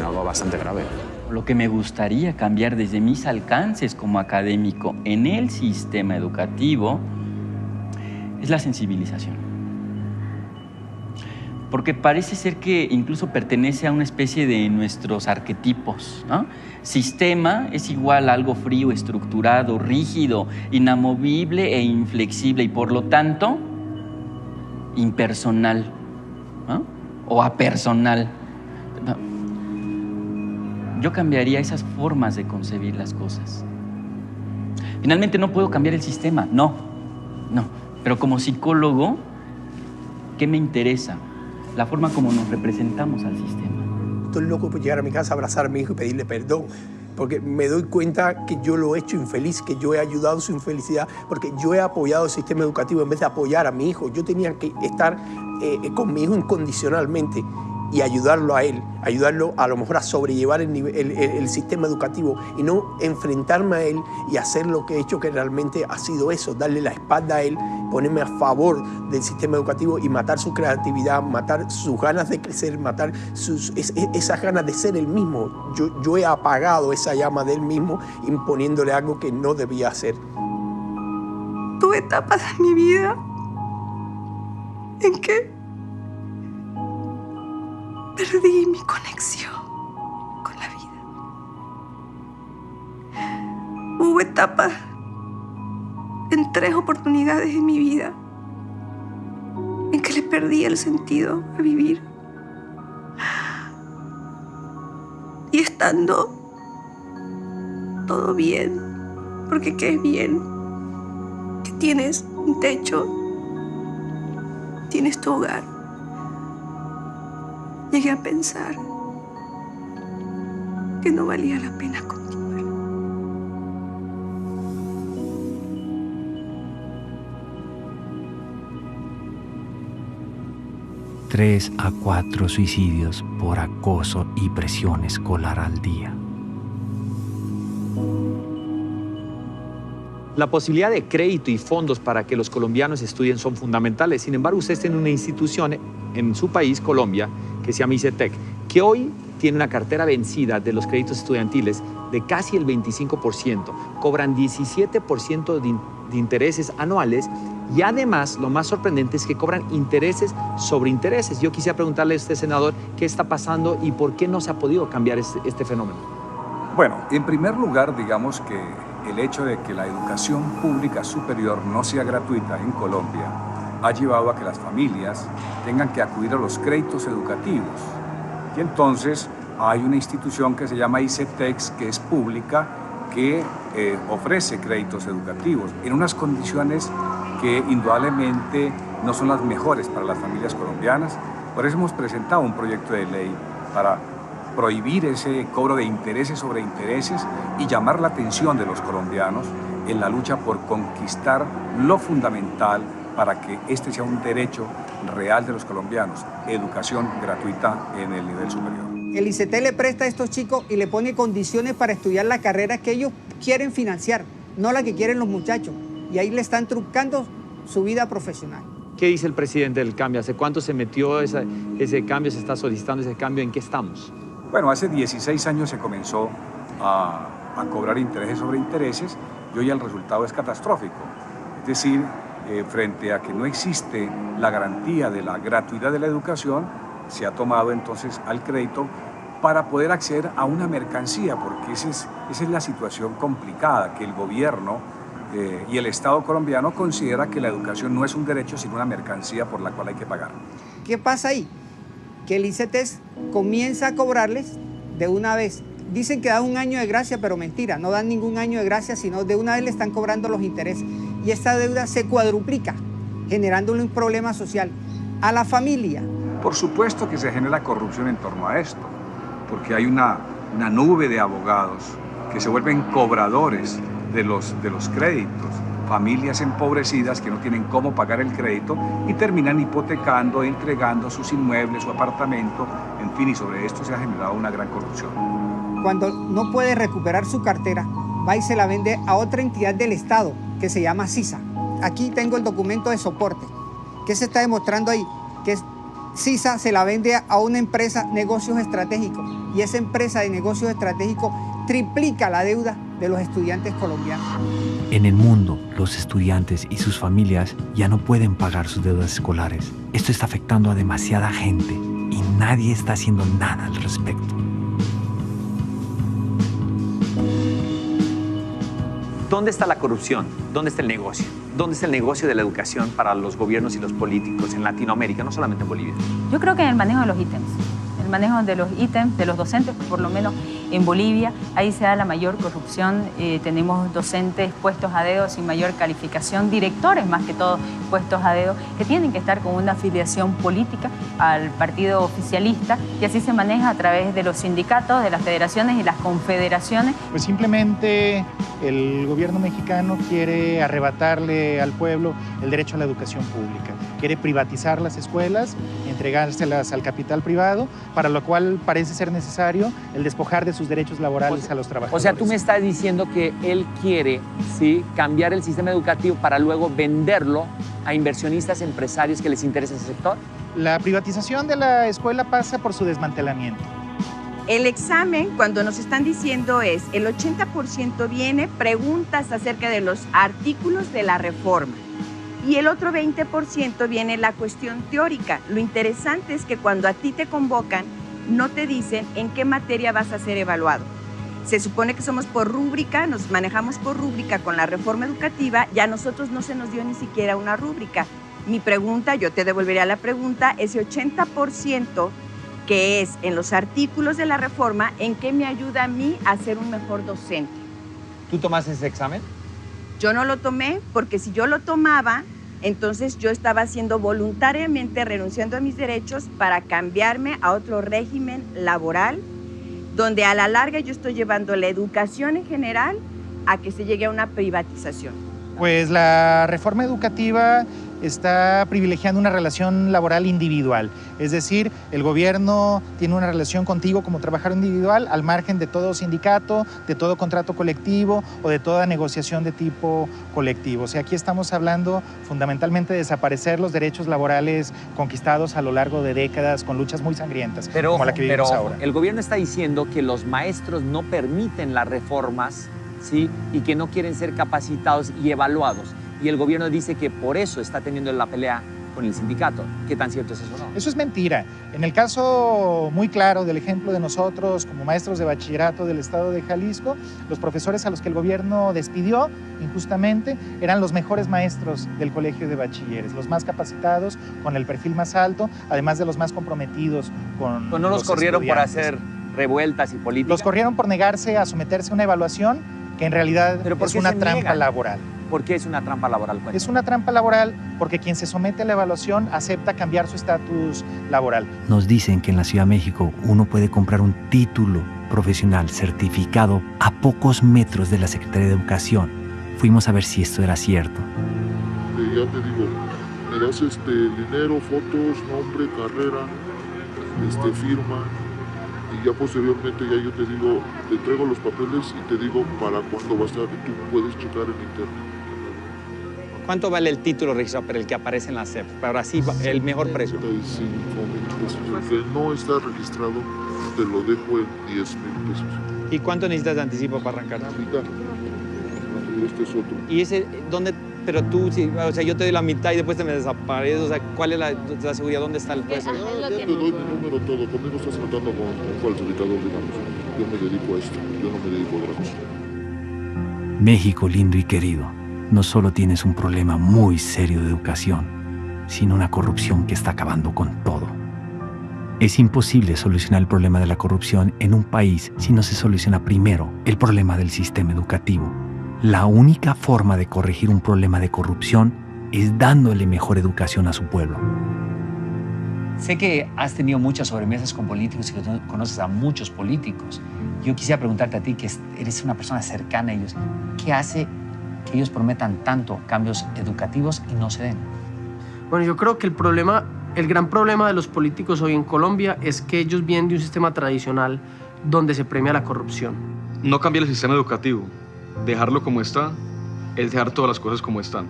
algo bastante grave. Lo que me gustaría cambiar desde mis alcances como académico en el sistema educativo es la sensibilización. Porque parece ser que incluso pertenece a una especie de nuestros arquetipos, ¿no? Sistema es igual a algo frío, estructurado, rígido, inamovible e inflexible, y por lo tanto impersonal, ¿no? O apersonal. Yo cambiaría esas formas de concebir las cosas. Finalmente no puedo cambiar el sistema, no. Pero como psicólogo, ¿qué me interesa? La forma como nos representamos al sistema. Estoy loco por llegar a mi casa, abrazar a mi hijo y pedirle perdón, porque me doy cuenta que yo lo he hecho infeliz, que yo he ayudado su infelicidad, porque yo he apoyado el sistema educativo en vez de apoyar a mi hijo. Yo tenía que estar con mi hijo incondicionalmente y ayudarlo a él, ayudarlo a lo mejor a sobrellevar el sistema educativo y no enfrentarme a él y hacer lo que he hecho, que realmente ha sido eso, darle la espalda a él, ponerme a favor del sistema educativo y matar su creatividad, matar sus ganas de crecer, matar esas ganas de ser él mismo. Yo he apagado esa llama de él mismo imponiéndole algo que no debía hacer. Tuve etapas en mi vida en que perdí mi conexión con la vida. Hubo etapas en 3 oportunidades en mi vida en que le perdí el sentido a vivir. Y estando todo bien, porque ¿qué es bien? Que tienes un techo, tienes tu hogar. Llegué a pensar que no valía la pena continuar. Tres a 4 suicidios por acoso y presión escolar al día. La posibilidad de crédito y fondos para que los colombianos estudien son fundamentales. Sin embargo, usted está en una institución en su país, Colombia, que se llama ICETEC, que hoy tiene una cartera vencida de los créditos estudiantiles de casi el 25%. Cobran 17% de intereses anuales y además, lo más sorprendente es que cobran intereses sobre intereses. Yo quisiera preguntarle a usted, senador, qué está pasando y por qué no se ha podido cambiar este fenómeno. Bueno, en primer lugar, digamos que el hecho de que la educación pública superior no sea gratuita en Colombia ha llevado a que las familias tengan que acudir a los créditos educativos. Y entonces hay una institución que se llama ICETEX, que es pública, que ofrece créditos educativos en unas condiciones que indudablemente no son las mejores para las familias colombianas. Por eso hemos presentado un proyecto de ley para prohibir ese cobro de intereses sobre intereses y llamar la atención de los colombianos en la lucha por conquistar lo fundamental para que este sea un derecho real de los colombianos, educación gratuita en el nivel superior. El ICETEC le presta a estos chicos y le pone condiciones para estudiar la carrera que ellos quieren financiar, no la que quieren los muchachos. Y ahí le están truncando su vida profesional. ¿Qué dice el presidente del cambio? ¿Hace cuánto se metió ese cambio? ¿Se está solicitando ese cambio? ¿En qué estamos? Bueno, hace 16 años se comenzó a cobrar intereses sobre intereses y hoy el resultado es catastrófico. Es decir, frente a que no existe la garantía de la gratuidad de la educación, se ha tomado entonces al crédito para poder acceder a una mercancía, porque esa es la situación complicada, que el gobierno y el Estado colombiano considera que la educación no es un derecho, sino una mercancía por la cual hay que pagar. ¿Qué pasa ahí? Que el ICETEX comienza a cobrarles de una vez. Dicen que dan un año de gracia, pero mentira, no dan ningún año de gracia, sino de una vez le están cobrando los intereses. Y esta deuda se cuadruplica, generándole un problema social a la familia. Por supuesto que se genera corrupción en torno a esto, porque hay una nube de abogados que se vuelven cobradores de los créditos, familias empobrecidas que no tienen cómo pagar el crédito y terminan hipotecando, entregando sus inmuebles, su apartamento, en fin, y sobre esto se ha generado una gran corrupción. Cuando no puede recuperar su cartera, va y se la vende a otra entidad del Estado que se llama CISA. Aquí tengo el documento de soporte. ¿Qué se está demostrando ahí? Que CISA se la vende a una empresa negocios estratégicos y esa empresa de negocios estratégicos triplica la deuda de los estudiantes colombianos. En el mundo, los estudiantes y sus familias ya no pueden pagar sus deudas escolares. Esto está afectando a demasiada gente y nadie está haciendo nada al respecto. ¿Dónde está la corrupción? ¿Dónde está el negocio? ¿Dónde está el negocio de la educación para los gobiernos y los políticos en Latinoamérica, no solamente en Bolivia? Yo creo que en el manejo de los ítems. El manejo de los ítems, de los docentes, por lo menos en Bolivia. Ahí se da la mayor corrupción, tenemos docentes puestos a dedo sin mayor calificación, directores más que todo puestos a dedo, que tienen que estar con una afiliación política al partido oficialista, y así se maneja a través de los sindicatos, de las federaciones y las confederaciones. Pues simplemente el gobierno mexicano quiere arrebatarle al pueblo el derecho a la educación pública, quiere privatizar las escuelas, entregárselas al capital privado, para lo cual parece ser necesario el despojar de sus derechos laborales a los trabajadores. O sea, tú me estás diciendo que él quiere, ¿sí?, cambiar el sistema educativo para luego venderlo a inversionistas, empresarios que les interesa ese sector. La privatización de la escuela pasa por su desmantelamiento. El examen, cuando nos están diciendo es, el 80% viene preguntas acerca de los artículos de la reforma y el otro 20% viene la cuestión teórica. Lo interesante es que cuando a ti te convocan, no te dicen en qué materia vas a ser evaluado. Se supone que somos por rúbrica, nos manejamos por rúbrica con la reforma educativa, y a nosotros no se nos dio ni siquiera una rúbrica. Mi pregunta, yo te devolvería la pregunta, ese 80% que es en los artículos de la reforma, ¿en qué me ayuda a mí a ser un mejor docente? ¿Tú tomaste ese examen? Yo no lo tomé porque si yo lo tomaba, entonces yo estaba haciendo voluntariamente, renunciando a mis derechos para cambiarme a otro régimen laboral, donde a la larga yo estoy llevando la educación en general a que se llegue a una privatización. Pues la reforma educativa está privilegiando una relación laboral individual. Es decir, el gobierno tiene una relación contigo como trabajador individual al margen de todo sindicato, de todo contrato colectivo o de toda negociación de tipo colectivo. O sea, aquí estamos hablando fundamentalmente de desaparecer los derechos laborales conquistados a lo largo de décadas con luchas muy sangrientas, como la que vivimos ahora. El gobierno está diciendo que los maestros no permiten las reformas, ¿sí?, y que no quieren ser capacitados y evaluados. Y el gobierno dice que por eso está teniendo la pelea con el sindicato. ¿Qué tan cierto es eso, no? Eso es mentira. En el caso muy claro del ejemplo de nosotros como maestros de bachillerato del estado de Jalisco, los profesores a los que el gobierno despidió injustamente eran los mejores maestros del colegio de bachilleres, los más capacitados, con el perfil más alto, además de los más comprometidos con ¿No los corrieron por hacer revueltas y políticas? Los corrieron por negarse a someterse a una evaluación que en realidad es una trampa laboral. ¿Por qué es una trampa laboral? Cuéntame. Es una trampa laboral porque quien se somete a la evaluación acepta cambiar su estatus laboral. Nos dicen que en la Ciudad de México uno puede comprar un título profesional certificado a pocos metros de la Secretaría de Educación. Fuimos a ver si esto era cierto. Ya te digo, me das dinero, fotos, nombre, carrera, firma, y ya posteriormente ya yo te digo, te entrego los papeles y te digo para cuándo va a estar, tú puedes checar en internet. ¿Cuánto vale el título registrado para el que aparece en la SEP? Para así el mejor precio. 75,000 pesos. El que no está registrado te lo dejo en 10,000 pesos. ¿Y cuánto necesitas de anticipo para arrancar? La mitad. Este es otro. ¿Y ese dónde? Pero tú, o sea, yo te doy la mitad y después te me desapareces. O sea, ¿cuál es la seguridad? ¿Dónde está el puesto? Ya te doy mi número todo. Conmigo estás tratando con un falsificador, digamos. Yo me dedico a esto. Yo no me dedico a otra cosa. México lindo y querido, no solo tienes un problema muy serio de educación, sino una corrupción que está acabando con todo. Es imposible solucionar el problema de la corrupción en un país si no se soluciona primero el problema del sistema educativo. La única forma de corregir un problema de corrupción es dándole mejor educación a su pueblo. Sé que has tenido muchas sobremesas con políticos y que conoces a muchos políticos. Yo quisiera preguntarte a ti, que eres una persona cercana a ellos, ¿qué hace que ellos prometan tanto cambios educativos y no se den? Bueno, yo creo que el gran problema de los políticos hoy en Colombia es que ellos vienen de un sistema tradicional donde se premia la corrupción. No cambiar el sistema educativo, dejarlo como está, es dejar todas las cosas como están.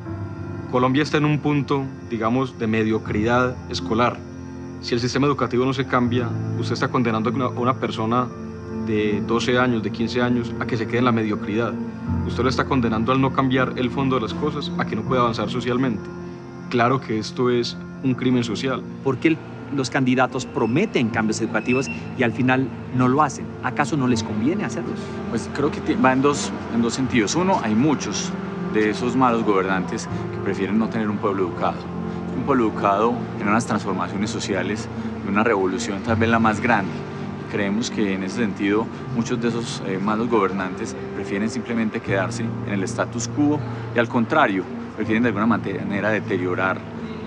Colombia está en un punto, digamos, de mediocridad escolar. Si el sistema educativo no se cambia, usted está condenando a una persona de 12 años, de 15 años, a que se quede en la mediocridad. Usted lo está condenando al no cambiar el fondo de las cosas, a que no pueda avanzar socialmente. Claro que esto es un crimen social. ¿Por qué los candidatos prometen cambios educativos y al final no lo hacen? ¿Acaso no les conviene hacerlos? Pues creo que va en dos sentidos. Uno, hay muchos de esos malos gobernantes que prefieren no tener un pueblo educado. Un pueblo educado en unas transformaciones sociales, en una revolución tal vez la más grande, creemos que en ese sentido muchos de esos malos gobernantes prefieren simplemente quedarse en el status quo y al contrario, prefieren de alguna manera deteriorar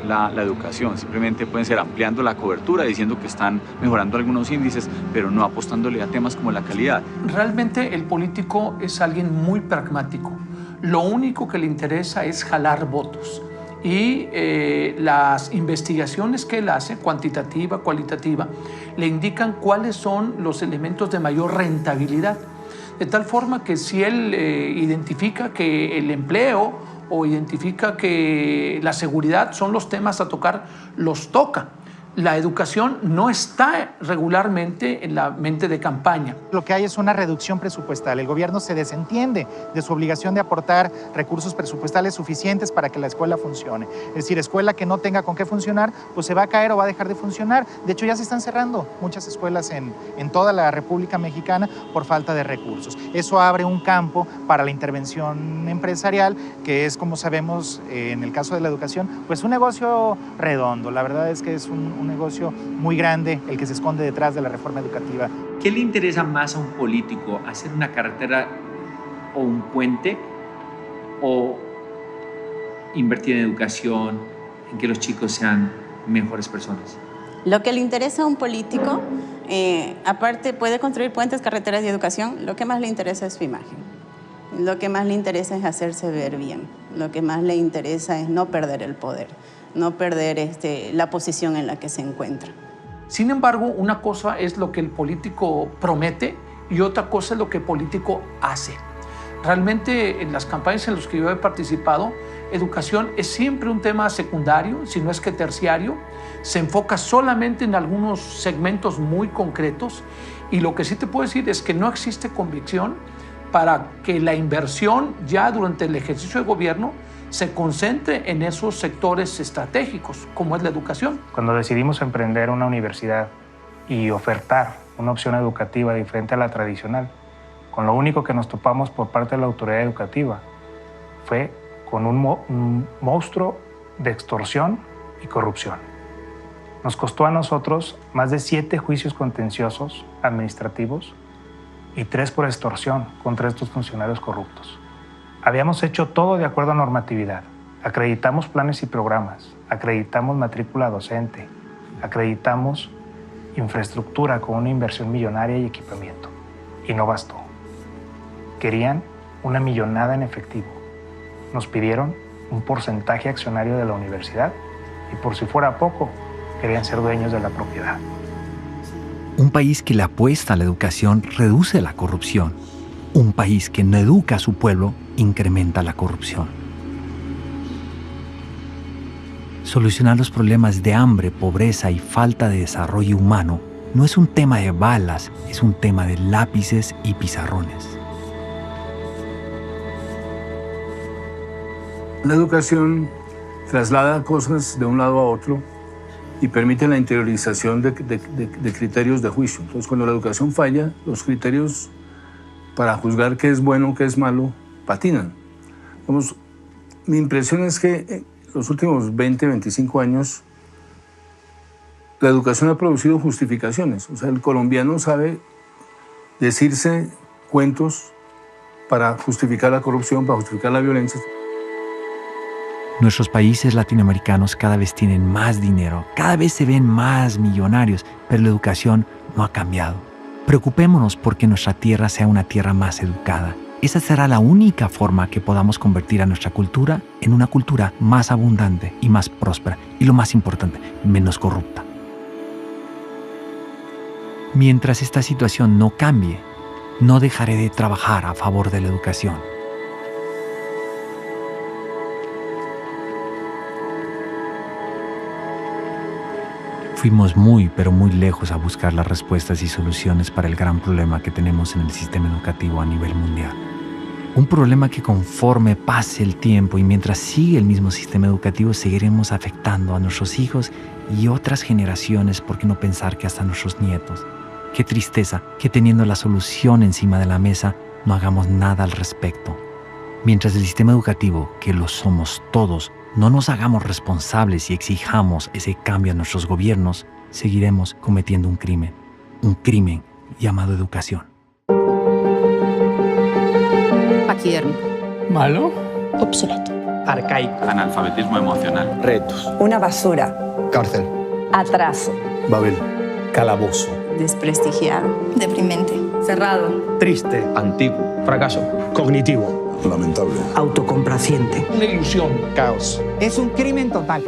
la educación. Simplemente pueden ser ampliando la cobertura, diciendo que están mejorando algunos índices, pero no apostándole a temas como la calidad. Realmente el político es alguien muy pragmático. Lo único que le interesa es jalar votos. Y las investigaciones que él hace, cuantitativa, cualitativa, le indican cuáles son los elementos de mayor rentabilidad. De tal forma que si él identifica que el empleo o identifica que la seguridad son los temas a tocar, los toca. La educación no está regularmente en la mente de campaña. Lo que hay es una reducción presupuestal. El gobierno se desentiende de su obligación de aportar recursos presupuestales suficientes para que la escuela funcione. Es decir, escuela que no tenga con qué funcionar, pues se va a caer o va a dejar de funcionar. De hecho, ya se están cerrando muchas escuelas en toda la República Mexicana por falta de recursos. Eso abre un campo para la intervención empresarial, que es, como sabemos, en el caso de la educación, pues un negocio redondo. La verdad es que es un negocio muy grande el que se esconde detrás de la reforma educativa. ¿Qué le interesa más a un político? ¿Hacer una carretera o un puente? ¿O invertir en educación, en que los chicos sean mejores personas? Lo que le interesa a un político, aparte puede construir puentes, carreteras y educación, lo que más le interesa es su imagen. Lo que más le interesa es hacerse ver bien. Lo que más le interesa es no perder el poder, no perder la posición en la que se encuentra. Sin embargo, una cosa es lo que el político promete y otra cosa es lo que el político hace. Realmente en las campañas en las que yo he participado, educación es siempre un tema secundario, si no es que terciario. Se enfoca solamente en algunos segmentos muy concretos y lo que sí te puedo decir es que no existe convicción para que la inversión ya durante el ejercicio de gobierno se concentre en esos sectores estratégicos, como es la educación. Cuando decidimos emprender una universidad y ofertar una opción educativa diferente a la tradicional, con lo único que nos topamos por parte de la autoridad educativa fue con un monstruo de extorsión y corrupción. Nos costó a nosotros más de 7 juicios contenciosos administrativos y 3 por extorsión contra estos funcionarios corruptos. Habíamos hecho todo de acuerdo a normatividad. Acreditamos planes y programas, acreditamos matrícula docente, acreditamos infraestructura con una inversión millonaria y equipamiento. Y no bastó. Querían una millonada en efectivo. Nos pidieron un porcentaje accionario de la universidad y por si fuera poco, querían ser dueños de la propiedad. Un país que le apuesta a la educación reduce la corrupción. Un país que no educa a su pueblo incrementa la corrupción. Solucionar los problemas de hambre, pobreza y falta de desarrollo humano no es un tema de balas, es un tema de lápices y pizarrones. La educación traslada cosas de un lado a otro y permite la interiorización de criterios de juicio. Entonces, cuando la educación falla, los criterios para juzgar qué es bueno, qué es malo, patinan. Vamos, mi impresión es que en los últimos 20, 25 años, la educación ha producido justificaciones. O sea, el colombiano sabe decirse cuentos para justificar la corrupción, para justificar la violencia. Nuestros países latinoamericanos cada vez tienen más dinero, cada vez se ven más millonarios, pero la educación no ha cambiado. Preocupémonos porque nuestra tierra sea una tierra más educada. Esa será la única forma que podamos convertir a nuestra cultura en una cultura más abundante y más próspera, y lo más importante, menos corrupta. Mientras esta situación no cambie, no dejaré de trabajar a favor de la educación. Fuimos muy, pero muy lejos a buscar las respuestas y soluciones para el gran problema que tenemos en el sistema educativo a nivel mundial. Un problema que conforme pase el tiempo y mientras siga el mismo sistema educativo seguiremos afectando a nuestros hijos y otras generaciones, por qué no pensar que hasta nuestros nietos. Qué tristeza que teniendo la solución encima de la mesa no hagamos nada al respecto. Mientras el sistema educativo, que lo somos todos, no nos hagamos responsables y exijamos ese cambio a nuestros gobiernos, seguiremos cometiendo un crimen llamado educación. Paquidérmico. ¿Malo? Obsoleto. Arcaico. Analfabetismo emocional. Retos. Una basura. Cárcel. Atraso. Babel. Calabozo. Desprestigiado. Deprimente. Cerrado. Triste. Antiguo. Fracaso. Cognitivo. Lamentable. Autocomplaciente. Una ilusión. Caos. Es un crimen total.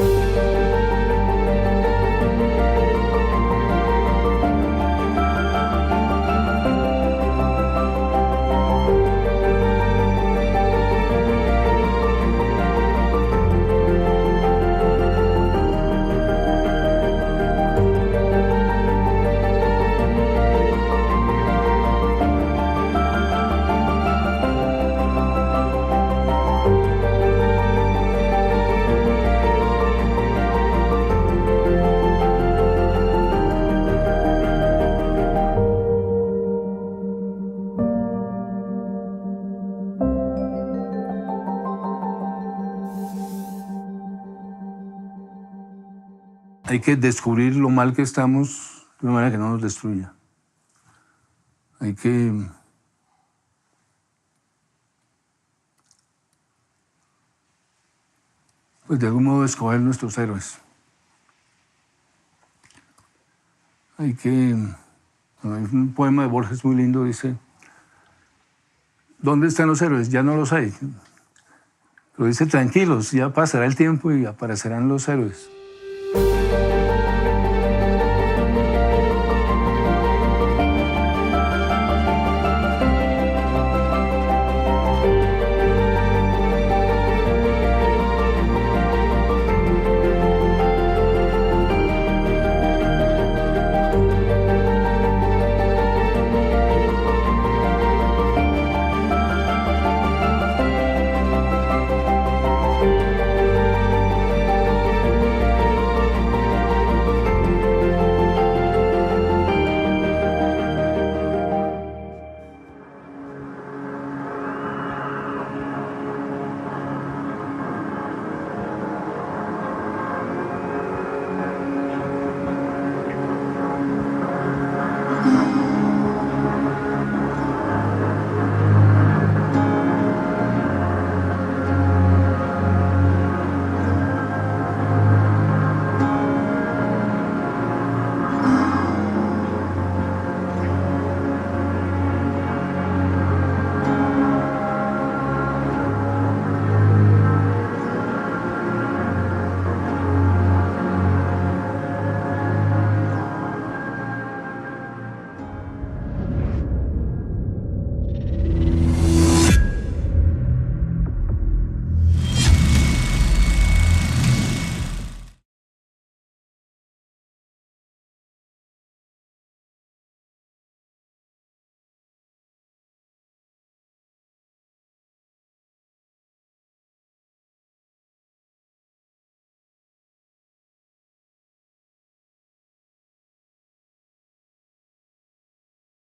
Hay que descubrir lo mal que estamos de una manera que no nos destruya. Hay que de algún modo escoger nuestros héroes. Hay un poema de Borges muy lindo, dice: ¿dónde están los héroes? Ya no los hay. Pero dice: tranquilos, ya pasará el tiempo y aparecerán los héroes.